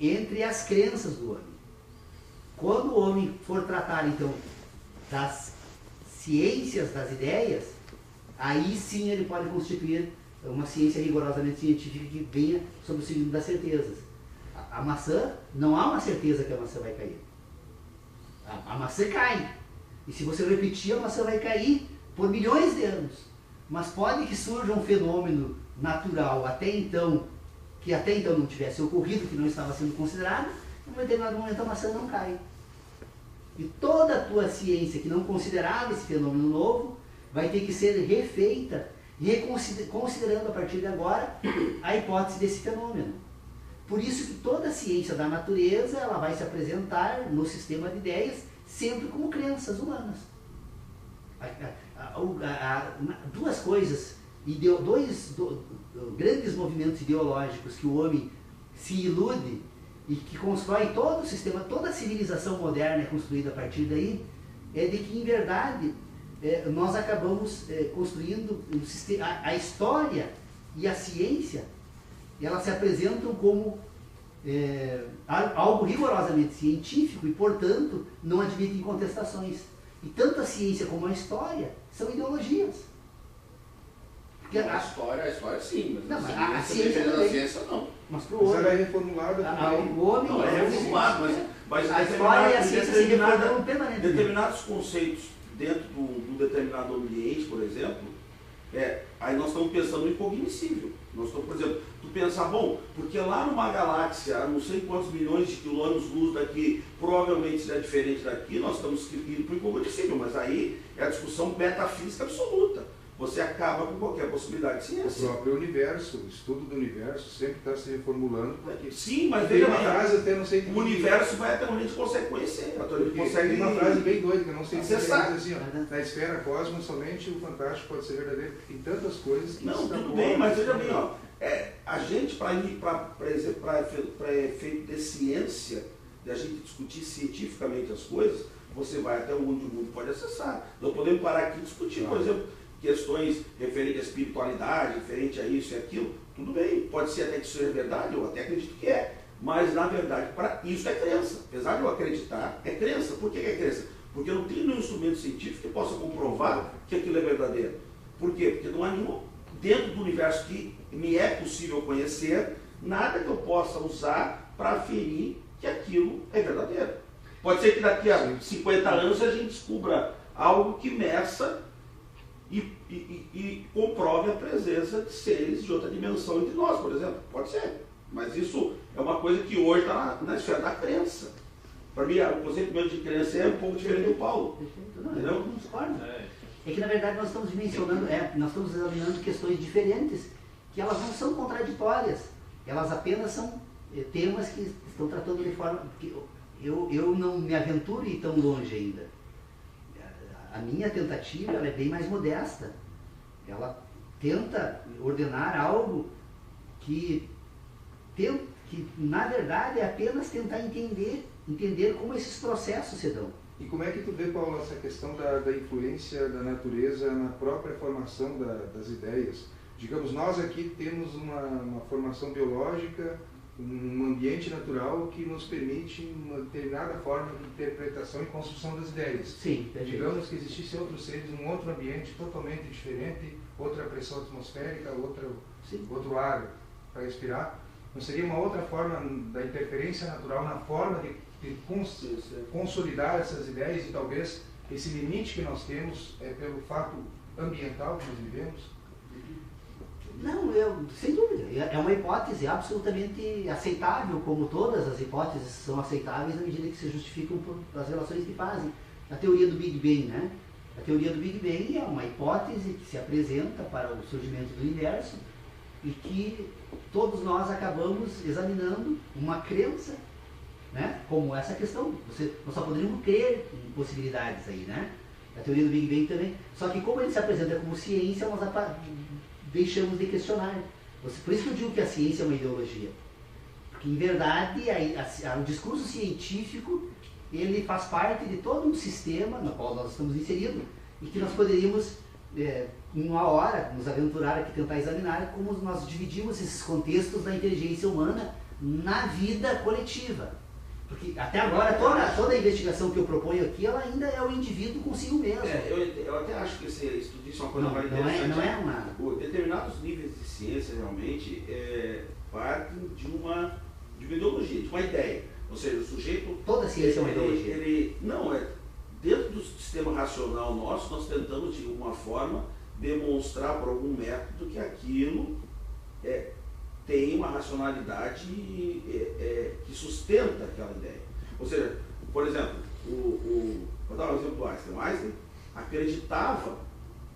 entre as crenças do homem. Quando o homem for tratar, então, das ciências das ideias, aí sim ele pode constituir uma ciência rigorosamente científica que venha sobre o signo das certezas. A maçã, não há uma certeza que a maçã vai cair. A maçã cai. E se você repetir, a maçã vai cair por milhões de anos. Mas pode que surja um fenômeno natural que até então não tivesse ocorrido, que não estava sendo considerado, em um determinado momento a maçã não cai. E toda a tua ciência que não considerava esse fenômeno novo vai ter que ser refeita, considerando a partir de agora a hipótese desse fenômeno. Por isso que toda a ciência da natureza ela vai se apresentar no sistema de ideias sempre como crenças humanas. Duas coisas, dois grandes movimentos ideológicos que o homem se ilude e que constrói todo o sistema, toda a civilização moderna é construída a partir daí, é de que, em verdade, nós acabamos construindo um sistema, a história e a ciência, elas se apresentam como algo rigorosamente científico e, portanto, não admitem contestações. E tanto a ciência como a história são ideologias. Porque a história sim, mas não, a ciência também. A ciência não. Mas para o homem... ela é reformulada também. O homem não, é reformulado, mas a história e a ciência se reformulam permanentemente. Determinados conceitos dentro do determinado ambiente, por exemplo, aí nós estamos pensando em cognoscível. Nós estamos, por exemplo, tu pensar, bom, porque lá numa galáxia, a não sei quantos milhões de quilômetros-luz daqui, provavelmente será diferente daqui, nós estamos indo para o incognoscível, mas aí é a discussão metafísica absoluta. Você acaba com qualquer possibilidade de ciência. O próprio universo, o estudo do universo sempre está se reformulando. Sim, mas tem uma frase até não sei o universo vai até onde a gente consegue conhecer. Tem uma frase bem doida, que eu não sei se você sabe. Assim, ó, na esfera cosmos somente o fantástico pode ser verdadeiro. Tem tantas coisas que... Não, tudo bem, mas veja bem, ó, a gente, para efeito de ciência, de a gente discutir cientificamente as coisas, você vai até onde o mundo pode acessar. Não podemos parar aqui e discutir, por exemplo, questões referentes à espiritualidade, referente a isso e aquilo, tudo bem, pode ser até que isso seja verdade, eu até acredito que é, mas na verdade, para isso é crença. Apesar de eu acreditar, é crença. Por que é crença? Porque eu não tenho nenhum instrumento científico que possa comprovar que aquilo é verdadeiro. Por quê? Porque não há nenhum, dentro do universo que me é possível conhecer, nada que eu possa usar para aferir que aquilo é verdadeiro. Pode ser que daqui a 50 anos a gente descubra algo que meça e comprove a presença de seres de outra dimensão entre nós, por exemplo. Pode ser. Mas isso é uma coisa que hoje está na esfera da crença. Para mim, o conceito meu de crença é um pouco diferente do Paulo. Não, eu não discordo. É que, na verdade, nós estamos dimensionando, nós estamos examinando questões diferentes, que elas não são contraditórias. Elas apenas são temas que estão tratando de forma... Eu não me aventuro ir tão longe ainda. A minha tentativa ela é bem mais modesta. Ela tenta ordenar algo que na verdade é apenas tentar entender como esses processos se dão. E como é que tu vê, Paulo, essa questão da influência da natureza na própria formação das ideias? Digamos, nós aqui temos uma formação biológica, um ambiente natural que nos permite uma determinada forma de interpretação e construção das ideias. Sim, digamos que existissem outros seres num outro ambiente totalmente diferente, outra pressão atmosférica, outro ar para respirar. Não seria uma outra forma da interferência natural na forma de consolidar essas ideias, e talvez esse limite que nós temos é pelo fato ambiental que nós vivemos? Não, sem dúvida. É uma hipótese absolutamente aceitável, como todas as hipóteses são aceitáveis na medida que se justificam por as relações que fazem. A teoria do Big Bang, né? A teoria do Big Bang é uma hipótese que se apresenta para o surgimento do universo e que todos nós acabamos examinando uma crença, né? Como essa questão. Nós só poderíamos crer em possibilidades aí, né? A teoria do Big Bang também. Só que como ele se apresenta como ciência, nós deixamos de questionar. Por isso que eu digo que a ciência é uma ideologia. Porque, em verdade, o discurso científico ele faz parte de todo um sistema no qual nós estamos inseridos e que nós poderíamos, em uma hora, nos aventurar aqui, tentar examinar como nós dividimos esses contextos da inteligência humana na vida coletiva. Porque até agora toda a investigação que eu proponho aqui, ela ainda é o indivíduo consigo mesmo. Eu até acho que isso disse uma coisa mais interessante. Não é uma... Determinados níveis de ciência realmente partem de uma ideologia, de uma ideia. Ou seja, o sujeito... Toda ciência é uma ideologia. Dentro do sistema racional nosso, nós tentamos de alguma forma demonstrar por algum método que aquilo tem uma racionalidade que sustenta aquela ideia. Ou seja, por exemplo, vou dar um exemplo do Einstein. O Einstein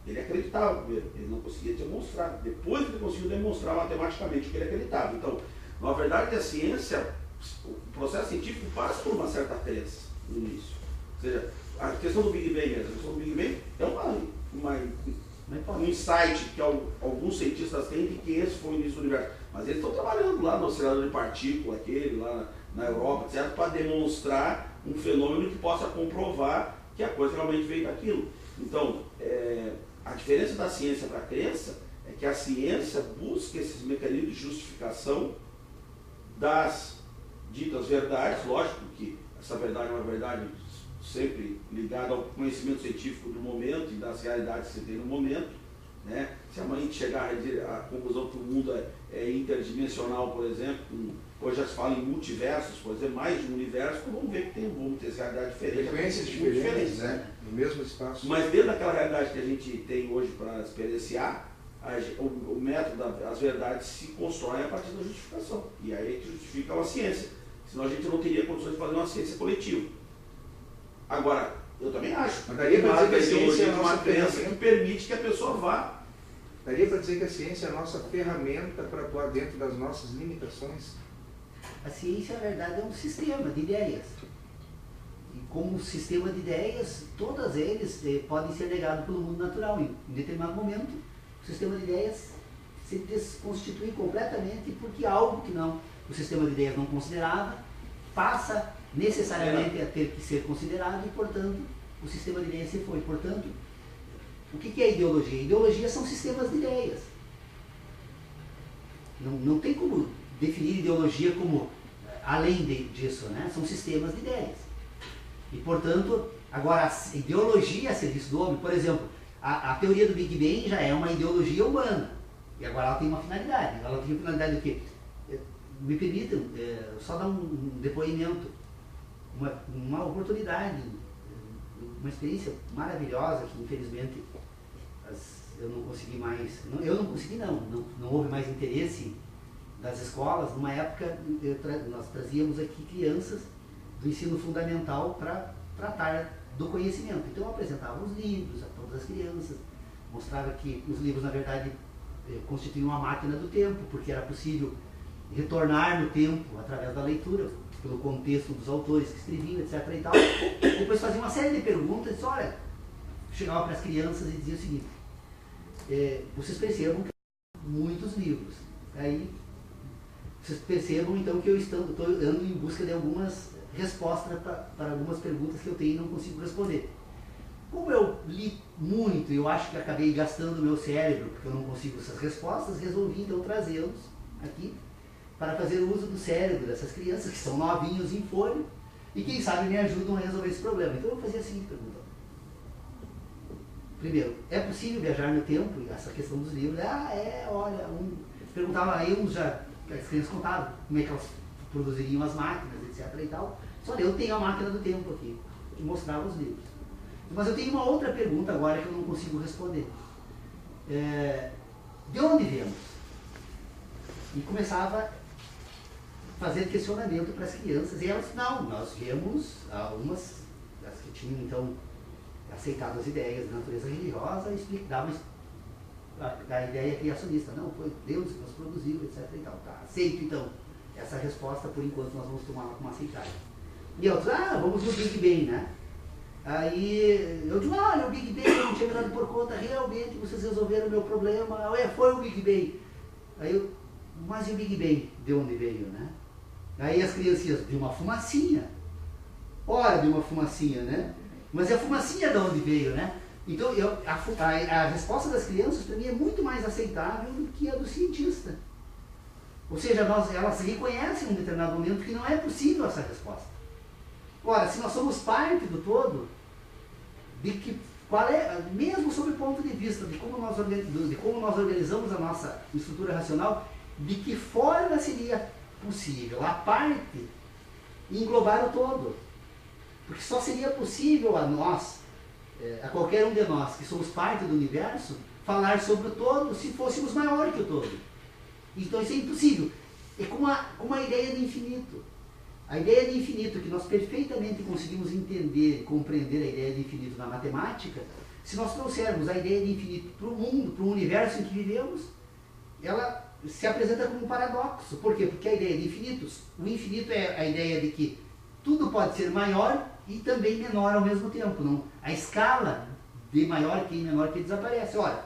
ele acreditava primeiro, ele não conseguia demonstrar. Depois ele conseguiu demonstrar matematicamente o que ele acreditava. Então, na verdade, a ciência, o processo científico passa por uma certa crença no início. Ou seja, a questão do Big Bang, a questão do Big Bang é um insight que alguns cientistas têm de que esse foi o início do universo. Mas eles estão trabalhando lá no acelerador de partícula, lá na Europa, etc., para demonstrar um fenômeno que possa comprovar que a coisa realmente veio daquilo. Então, a diferença da ciência para a crença é que a ciência busca esses mecanismos de justificação das ditas verdades. Lógico que essa verdade é uma verdade sempre ligada ao conhecimento científico do momento e das realidades que você tem no momento, né? Se a gente chegar à conclusão que o mundo é interdimensional, por exemplo, hoje já se fala em multiversos, por exemplo, mais de um universo, então vamos ver que vamos ter realidades diferentes. Frequências diferentes, né? No mesmo espaço. Mas dentro daquela realidade que a gente tem hoje para experienciar, o método, as verdades se constroem a partir da justificação. E aí a gente justifica uma ciência. Senão a gente não teria condições de fazer uma ciência coletiva. Agora, eu também acho que daria para dizer que a ciência é uma crença que permite que a pessoa vá. Daria para dizer que a ciência é a nossa ferramenta para atuar dentro das nossas limitações? A ciência, na verdade, é um sistema de ideias. E como sistema de ideias, todas eles podem ser negados pelo mundo natural. Em determinado momento, o sistema de ideias se desconstitui completamente porque algo que o sistema de ideias não considerava passa necessariamente a ter que ser considerado e, portanto, o sistema de ideias se foi. Portanto, o que é ideologia? Ideologia são sistemas de ideias. Não tem como definir ideologia como além disso, né? São sistemas de ideias. E, portanto, agora, a ideologia a serviço do homem, por exemplo, a teoria do Big Bang já é uma ideologia humana. E agora ela tem uma finalidade. Ela tem a finalidade do quê? Me permitam só dar um depoimento. Uma oportunidade, uma experiência maravilhosa que infelizmente eu não consegui mais, não houve mais interesse das escolas. Numa época nós trazíamos aqui crianças do ensino fundamental para tratar do conhecimento. Então eu apresentava os livros a todas as crianças, mostrava que os livros na verdade constituíam uma máquina do tempo, porque era possível retornar no tempo através da leitura, pelo contexto dos autores que escreviam, etc. e tal. Depois fazia uma série de perguntas, disse, olha, chegava para as crianças e dizia o seguinte, vocês percebam que eu tenho muitos livros. Aí vocês percebam então que eu estou andando em busca de algumas respostas para algumas perguntas que eu tenho e não consigo responder. Como eu li muito e eu acho que acabei gastando o meu cérebro, porque eu não consigo essas respostas, resolvi então trazê-los aqui para fazer uso do cérebro dessas crianças, que são novinhos em folha, e quem sabe me ajudam a resolver esse problema. Então eu vou fazer a seguinte pergunta. Primeiro, é possível viajar no tempo? Essa questão dos livros, olha, perguntava aí uns já, as crianças contavam como é que elas produziriam as máquinas, etc. e tal. Só eu tenho a máquina do tempo aqui, que mostrava os livros. Mas eu tenho uma outra pergunta agora que eu não consigo responder. De onde viemos? E começava a fazer questionamento para as crianças, e elas, nós viemos algumas, as que tinham então aceitado as ideias de natureza religiosa, explicavam a ideia criacionista. Não, foi Deus que nos produziu, etc. e tal. Tá, aceito então essa resposta, por enquanto nós vamos tomá-la como aceitável. E outros, vamos no Big Bang, né? Aí eu digo, olha, o Big Bang eu não tinha me dado por conta, realmente vocês resolveram o meu problema, foi o Big Bang. Aí mas e o Big Bang, de onde veio, né? Aí as crianças, de uma fumacinha. Ora, de uma fumacinha, né? Mas a fumacinha de onde veio, né? Então, a resposta das crianças, para mim, é muito mais aceitável do que a do cientista. Ou seja, elas reconhecem em um determinado momento que não é possível essa resposta. Ora, se nós somos parte do todo, de que qual é, mesmo sob o ponto de vista de como nós organizamos a nossa estrutura racional, de que forma seria possível a parte englobar o todo? Porque só seria possível a nós, a qualquer um de nós que somos parte do universo, falar sobre o todo se fôssemos maior que o todo. Então isso é impossível. É como a ideia de infinito. A ideia de infinito, que nós perfeitamente conseguimos entender, compreender a ideia de infinito na matemática, se nós trouxermos a ideia de infinito para o mundo, para o universo em que vivemos, ela se apresenta como um paradoxo. Por quê? Porque a ideia de infinitos, o infinito é a ideia de que tudo pode ser maior e também menor ao mesmo tempo. Não? A escala de maior que e menor que desaparece. Ora,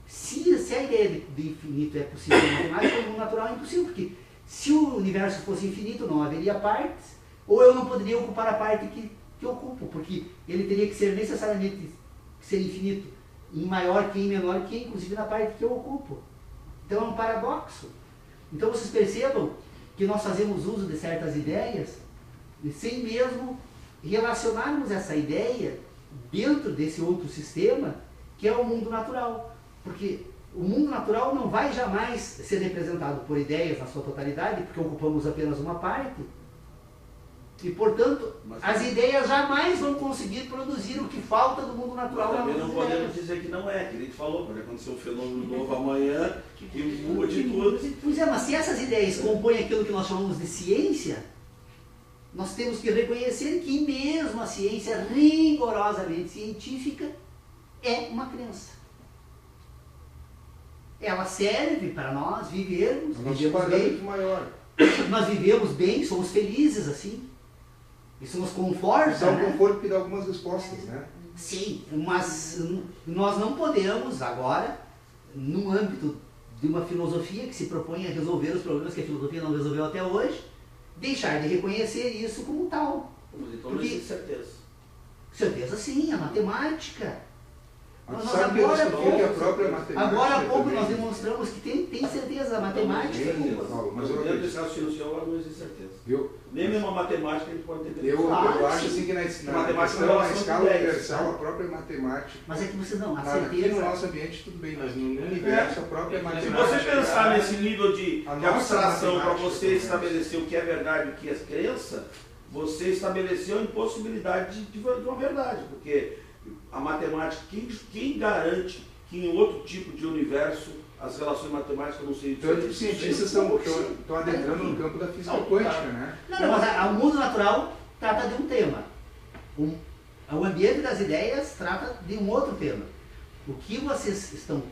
se a ideia de infinito é possível na matemática, no mundo natural é impossível, porque se o universo fosse infinito, não haveria partes, ou eu não poderia ocupar a parte que ocupo, porque ele teria que ser necessariamente ser infinito em maior que em menor que, inclusive na parte que eu ocupo. Então é um paradoxo. Então vocês percebam que nós fazemos uso de certas ideias sem mesmo relacionarmos essa ideia dentro desse outro sistema que é o mundo natural. Porque o mundo natural não vai jamais ser representado por ideias na sua totalidade, porque ocupamos apenas uma parte. E, portanto, as ideias jamais vão conseguir produzir o que falta do mundo natural. Mas também não podemos dizer que não é, que a gente falou, pode acontecer um fenômeno novo amanhã, que mude tudo. Pois é, mas se essas ideias compõem aquilo que nós chamamos de ciência, nós temos que reconhecer que mesmo a ciência rigorosamente científica é uma crença. Ela serve para nós vivermos, vivemos bem. Maior. Nós vivemos bem, somos felizes assim. Isso nos conforta, isso é um né? conforto que dá algumas respostas, né? Sim, mas nós não podemos agora, no âmbito de uma filosofia que se propõe a resolver os problemas que a filosofia não resolveu até hoje, deixar de reconhecer isso como tal. Mas então não existe certeza. Certeza sim, a matemática. Mas sabe que a própria matemática... Agora há pouco também... nós demonstramos que tem certeza, a matemática. Mas dentro desse raciocínio seu não existe certeza. Viu? Nem mesmo a matemática a gente pode ter. Eu acho assim que na escala universal, a própria matemática... Mas é que vocês não, a Aqui certeza... no nosso ambiente tudo bem, mas no universo a própria matemática... Se você pensar nesse nível de abstração para você também. estabelecer o que é verdade e o que é crença, você estabeleceu a impossibilidade de uma verdade, porque a matemática, quem garante que em outro tipo de universo as relações matemáticas não seriam diferentes? Tanto os cientistas estão adentrando no campo da física quântica, né? Não, mas o mundo natural trata de um tema. O ambiente das ideias trata de um outro tema. O que vocês estão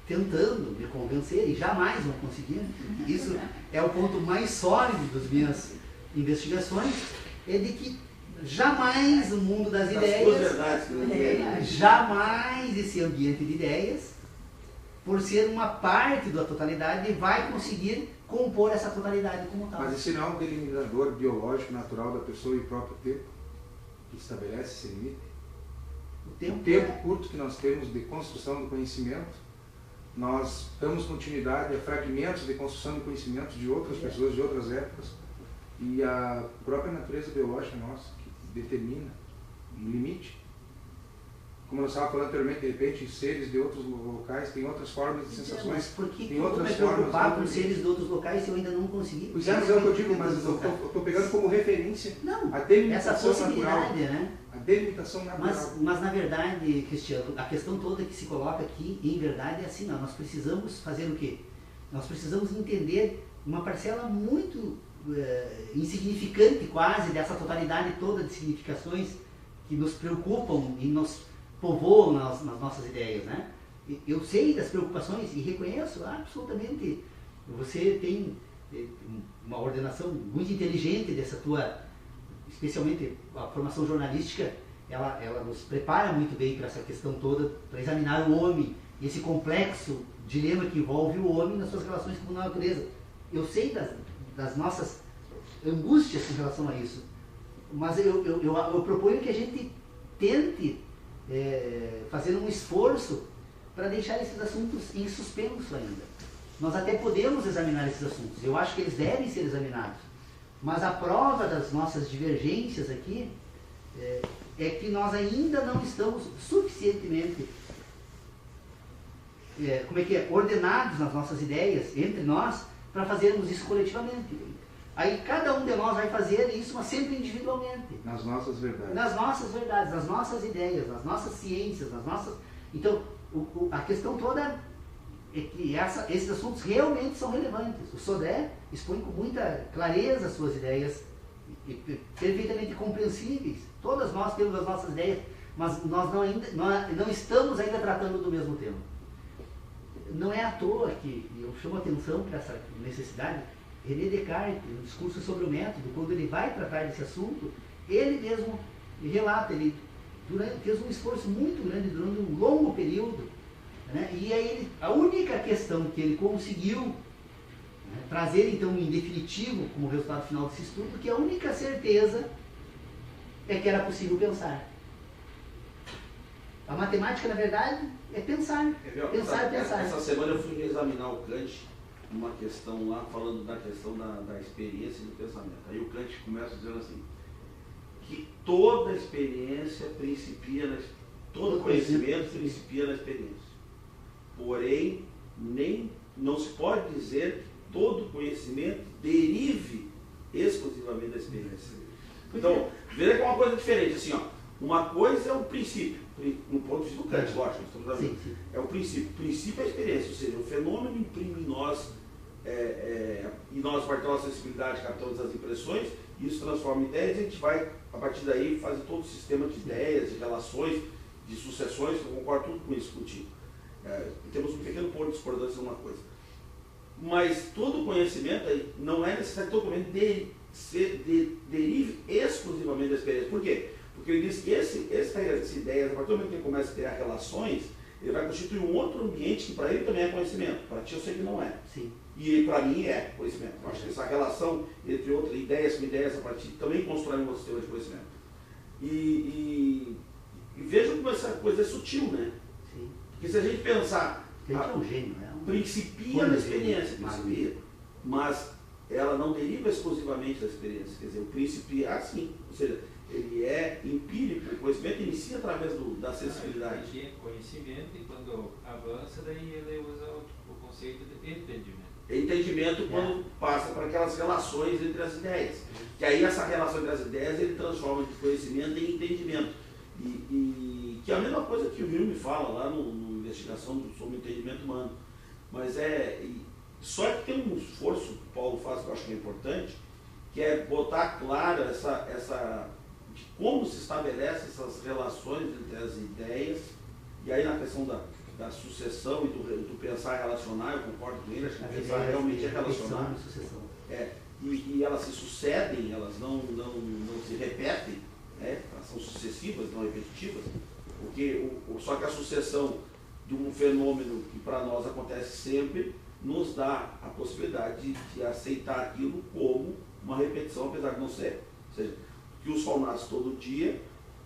tentando me convencer e jamais vão conseguir, isso é o ponto mais sólido das minhas investigações, é de que jamais o mundo das ideias, jamais esse ambiente de ideias, por ser uma parte da totalidade, vai conseguir compor essa totalidade como tal. Mas esse não é um delimitador biológico natural da pessoa e o próprio tempo que estabelece esse limite? O tempo curto que nós temos de construção do conhecimento, nós damos continuidade a fragmentos de construção do conhecimento de outras pessoas, de outras épocas, e a própria natureza biológica nossa, que determina um limite. Como nós estávamos falando anteriormente, de repente, seres de outros locais têm outras formas de sensações. Mas por que tem eu outras me formas preocupar com seres de outros locais se eu ainda não consegui? Pois é, mas é o que eu digo, mas eu estou pegando como referência não, a delimitação essa possibilidade, natural. Né? A delimitação natural. Mas na verdade, Cristiano, a questão toda que se coloca aqui, em verdade, é assim, nós precisamos fazer o quê? Nós precisamos entender uma parcela muito insignificante quase dessa totalidade toda de significações que nos preocupam e nos povoam nas nossas ideias, né? Eu sei das preocupações e reconheço absolutamente. Você tem uma ordenação muito inteligente dessa tua, especialmente a formação jornalística, ela nos prepara muito bem para essa questão toda, para examinar o homem, esse complexo dilema que envolve o homem nas suas relações com a natureza. Eu sei das nossas angústias com relação a isso, mas eu proponho que a gente tente fazer um esforço para deixar esses assuntos em suspenso ainda. nós até podemos examinar esses assuntos. Eu acho que eles devem ser examinados. Mas a prova das nossas divergências aqui é que nós ainda não estamos suficientemente ordenados nas nossas ideias, entre nós, para fazermos isso coletivamente. Aí cada um de nós vai fazer isso, mas sempre individualmente. Nas nossas verdades. Nas nossas verdades, nas nossas ideias, nas nossas ciências, nas nossas... Então, a questão toda é que esses assuntos realmente são relevantes. O Sodré expõe com muita clareza as suas ideias, perfeitamente compreensíveis. Todas nós temos as nossas ideias, mas nós não estamos ainda tratando do mesmo tema. Não é à toa que eu chamo a atenção para essa necessidade. René Descartes, no discurso sobre o método, quando ele vai tratar desse assunto, ele mesmo relata, ele fez um esforço muito grande durante um longo período, né? E aí a única questão que ele conseguiu, né, trazer então em definitivo como resultado final desse estudo, que a única certeza é que era possível pensar. A matemática, na verdade, é pensar. Pensar. Essa semana eu fui examinar o Kant, uma questão lá, falando da questão da experiência e do pensamento. Aí o Kant começa dizendo assim, que toda experiência principia, todo conhecimento principia na experiência. Porém, não se pode dizer que todo conhecimento derive exclusivamente da experiência. Então, veja que é uma coisa diferente, assim, ó, uma coisa é o princípio, no ponto de vista do Kant, lógico, estamos sim. É o princípio. O princípio é a experiência, ou seja, o fenômeno imprime em nós, e nós partamos a sensibilidade, captamos as impressões, e isso transforma em ideias, e a gente vai, a partir daí, fazer todo o sistema de ideias, de relações, de sucessões. Eu concordo tudo com isso contigo. Temos um pequeno ponto de discordância em uma coisa. Mas todo conhecimento não é necessário que todo conhecimento derive exclusivamente da experiência. Por quê? Porque ele diz que essa ideia, a partir do momento que ele começa a criar relações, ele vai constituir um outro ambiente que para ele também é conhecimento. Para ti eu sei que não é. Sim. E para mim é conhecimento. Eu acho que essa relação entre outras ideias com ideias a partir também constrói um outro sistema de conhecimento. E vejam como essa coisa é sutil, né? Sim. Porque se a gente pensar, a gente é um gênio, né? Principia da experiência, mas ela não deriva exclusivamente da experiência. Quer dizer, o principia assim, ou seja, ele é empírico, o conhecimento inicia através da sensibilidade. Ele é conhecimento e quando avança, daí ele usa o conceito de entendimento. Entendimento quando passa para aquelas relações entre as ideias. Que aí essa relação entre as ideias ele transforma de conhecimento em entendimento. E que é a mesma coisa que o Hume fala lá no Investigação sobre o Entendimento Humano. Mas só que tem um esforço que o Paulo faz que eu acho que é importante, que é botar claro de como se estabelece essas relações entre as ideias, e aí na questão da sucessão e do pensar relacionar, eu concordo com ele, acho que pensar realmente é relacionar. E elas se sucedem, elas não se repetem, né? Elas são sucessivas, não repetitivas, só que a sucessão de um fenômeno que para nós acontece sempre, nos dá a possibilidade de aceitar aquilo como uma repetição, apesar de não ser. Ou seja, que o sol nasce todo dia,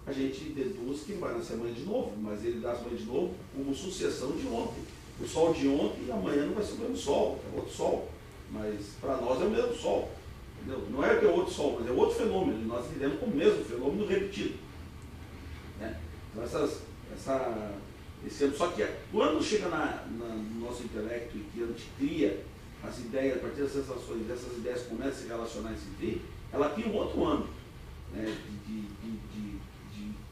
a gente deduz que vai nascer amanhã de novo, mas ele nasce amanhã de novo como sucessão de ontem. O sol de ontem e amanhã não vai ser o mesmo sol, é outro sol. Mas para nós é o mesmo sol. Entendeu? Não é que é outro sol, mas é outro fenômeno. E nós entendemos como o mesmo fenômeno repetido. Né? Então só que quando chega no nosso intelecto e que a gente cria as ideias, a partir das sensações, dessas ideias começam a se relacionar entre si, ela cria um outro âmbito, né, de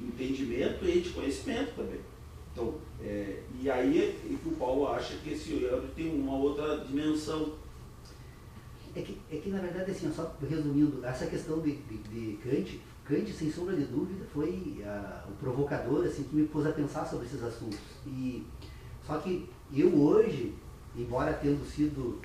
entendimento e de conhecimento também. Então, e aí é que o Paulo acha que esse âmbito tem uma outra dimensão. É que na verdade, assim, só resumindo, essa questão de Kant, sem sombra de dúvida, foi o provocador assim, que me pôs a pensar sobre esses assuntos. Só que eu hoje, embora tendo sido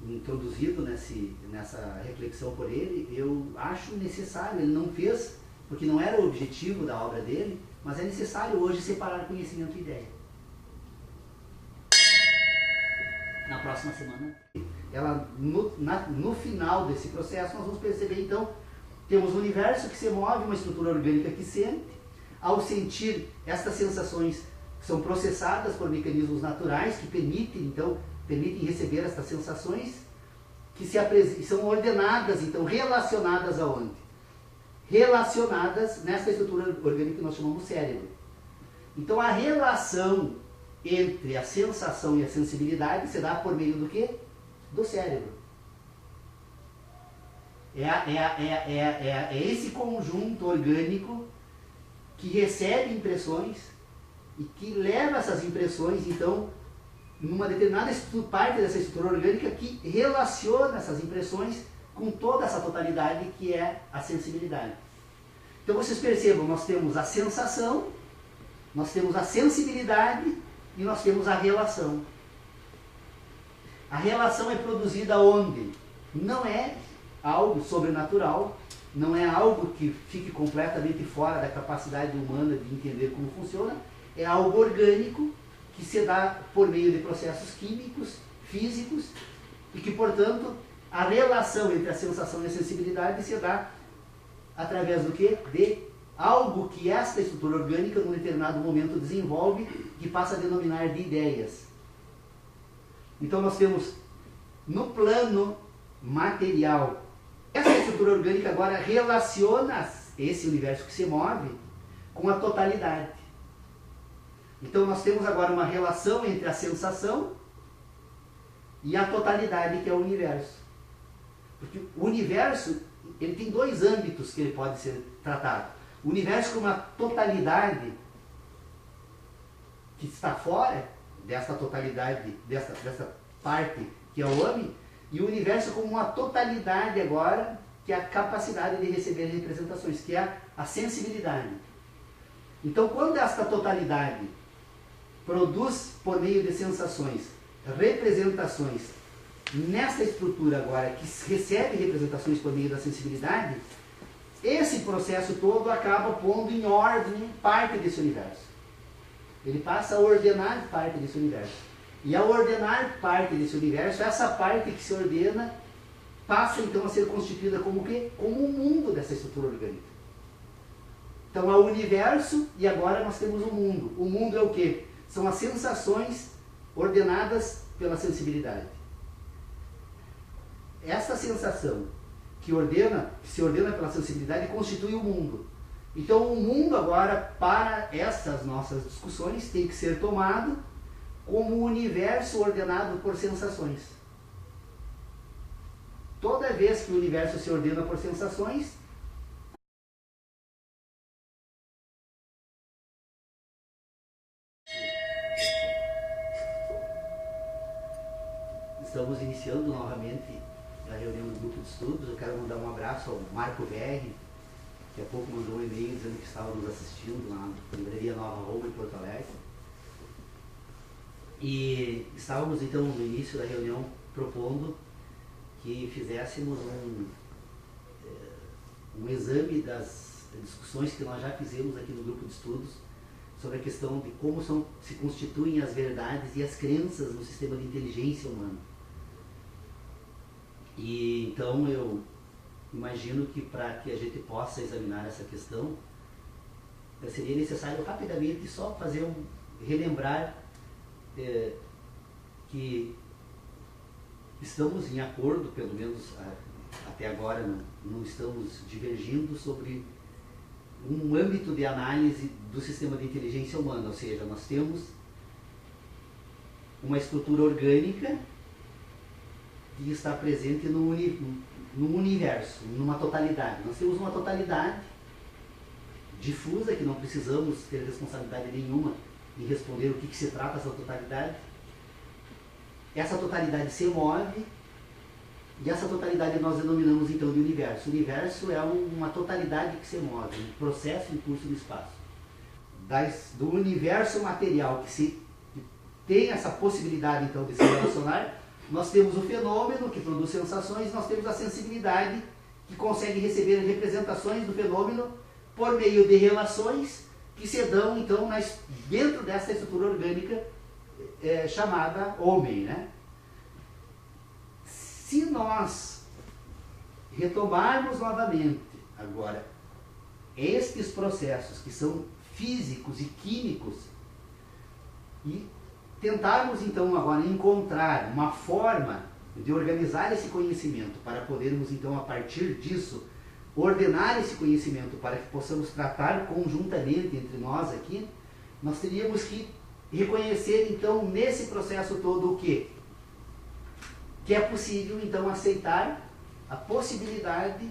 introduzido nessa reflexão por ele, eu acho necessário, ele não fez, porque não era o objetivo da obra dele, mas é necessário hoje separar conhecimento e ideia. Na próxima semana, no final desse processo, nós vamos perceber então, temos um universo que se move, uma estrutura orgânica que sente, ao sentir estas sensações que são processadas por mecanismos naturais que permitem receber estas sensações, que são ordenadas, então, relacionadas aonde? Relacionadas nessa estrutura orgânica que nós chamamos cérebro. Então, a relação entre a sensação e a sensibilidade se dá por meio do quê? Do cérebro. É esse conjunto orgânico que recebe impressões e que leva essas impressões, então, numa determinada parte dessa estrutura orgânica que relaciona essas impressões com toda essa totalidade que é a sensibilidade. Então vocês percebam, nós temos a sensação, nós temos a sensibilidade e nós temos a relação. A relação é produzida onde? Não é algo sobrenatural, não é algo que fique completamente fora da capacidade humana de entender como funciona, é algo orgânico que se dá por meio de processos químicos, físicos, e que, portanto, a relação entre a sensação e a sensibilidade se dá através do quê? De algo que esta estrutura orgânica, num determinado momento, desenvolve, que passa a denominar de ideias. Então, nós temos, no plano material, essa estrutura orgânica agora relaciona esse universo que se move com a totalidade. Então nós temos agora uma relação entre a sensação e a totalidade, que é o universo. Porque o universo, ele tem dois âmbitos que ele pode ser tratado. O universo como uma totalidade que está fora dessa totalidade, dessa parte que é o homem, e o universo como uma totalidade agora, que é a capacidade de receber representações, que é a sensibilidade. Então quando esta totalidade produz, por meio de sensações, representações nessa estrutura agora, que recebe representações por meio da sensibilidade, esse processo todo acaba pondo em ordem parte desse universo. Ele passa a ordenar parte desse universo. E ao ordenar parte desse universo, essa parte que se ordena passa então a ser constituída como o quê? Como o mundo dessa estrutura orgânica. Então é o universo e agora nós temos o mundo. O mundo é o quê? São as sensações ordenadas pela sensibilidade. Essa sensação que se ordena pela sensibilidade constitui o mundo. Então o mundo agora, para essas nossas discussões, tem que ser tomado como o universo ordenado por sensações. Toda vez que o universo se ordena por sensações, estamos iniciando novamente a reunião do grupo de estudos. Eu quero mandar um abraço ao Marco Verri, que há pouco mandou um e-mail dizendo que estava nos assistindo lá na Livraria Nova Roma, em Porto Alegre. E estávamos então no início da reunião propondo que fizéssemos um exame das discussões que nós já fizemos aqui no grupo de estudos sobre a questão de como se constituem as verdades e as crenças no sistema de inteligência humana. E então eu imagino que para que a gente possa examinar essa questão, seria necessário rapidamente só relembrar que estamos em acordo, pelo menos até agora não estamos divergindo sobre um âmbito de análise do sistema de inteligência humana, ou seja, nós temos uma estrutura orgânica que está presente no universo, numa totalidade. Nós temos uma totalidade difusa, que não precisamos ter responsabilidade nenhuma em responder o que se trata essa totalidade. Essa totalidade se move, e essa totalidade nós denominamos então de universo. O universo é uma totalidade que se move, um processo em curso no espaço. Do universo material que tem essa possibilidade então de se relacionar, nós temos o fenômeno que produz sensações, nós temos a sensibilidade que consegue receber representações do fenômeno por meio de relações que se dão então dentro dessa estrutura orgânica chamada homem, né? Se nós retomarmos novamente agora estes processos que são físicos e químicos, E tentarmos então agora encontrar uma forma de organizar esse conhecimento para podermos então a partir disso ordenar esse conhecimento para que possamos tratar conjuntamente entre nós aqui, nós teríamos que reconhecer então nesse processo todo o quê? Que é possível então aceitar a possibilidade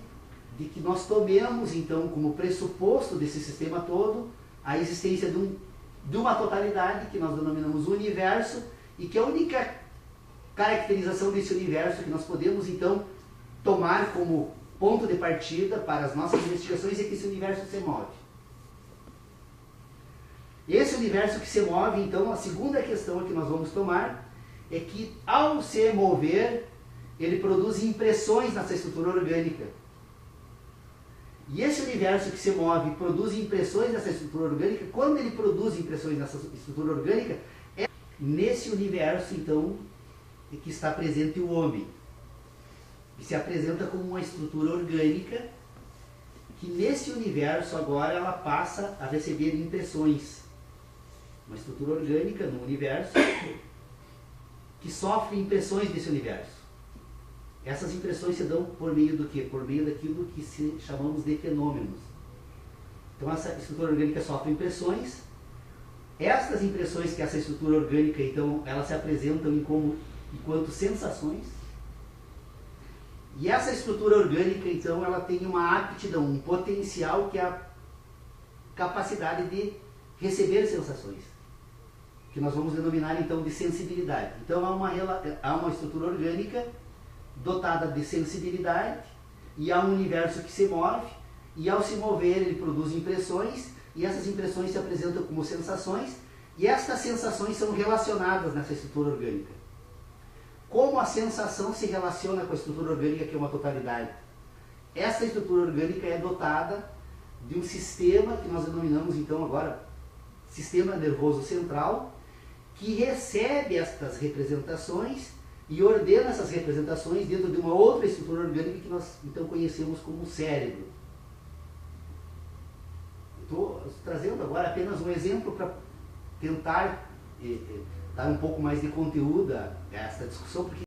de que nós tomemos então como pressuposto desse sistema todo a existência de uma totalidade que nós denominamos universo e que a única caracterização desse universo que nós podemos então tomar como ponto de partida para as nossas investigações é que esse universo se move. Esse universo que se move, então, a segunda questão que nós vamos tomar é que ao se mover, ele produz impressões nessa estrutura orgânica. E esse universo que se move e produz impressões nessa estrutura orgânica, quando ele produz impressões nessa estrutura orgânica, é nesse universo, então, que está presente o homem. E se apresenta como uma estrutura orgânica, que nesse universo agora ela passa a receber impressões. Uma estrutura orgânica no universo que sofre impressões desse universo. Essas impressões se dão por meio do quê? Por meio daquilo que chamamos de fenômenos. Então essa estrutura orgânica sofre impressões. Estas impressões que essa estrutura orgânica, então, elas se apresentam enquanto sensações. E essa estrutura orgânica, então, ela tem uma aptidão, um potencial que é a capacidade de receber sensações, que nós vamos denominar, então, de sensibilidade. Então, há uma estrutura orgânica dotada de sensibilidade e há um universo que se move e, ao se mover, ele produz impressões e essas impressões se apresentam como sensações e estas sensações são relacionadas nessa estrutura orgânica. Como a sensação se relaciona com a estrutura orgânica, que é uma totalidade? Essa estrutura orgânica é dotada de um sistema que nós denominamos, então, agora, sistema nervoso central, que recebe estas representações e ordena essas representações dentro de uma outra estrutura orgânica que nós, então, conhecemos como cérebro. Estou trazendo agora apenas um exemplo para tentar dar um pouco mais de conteúdo a esta discussão, porque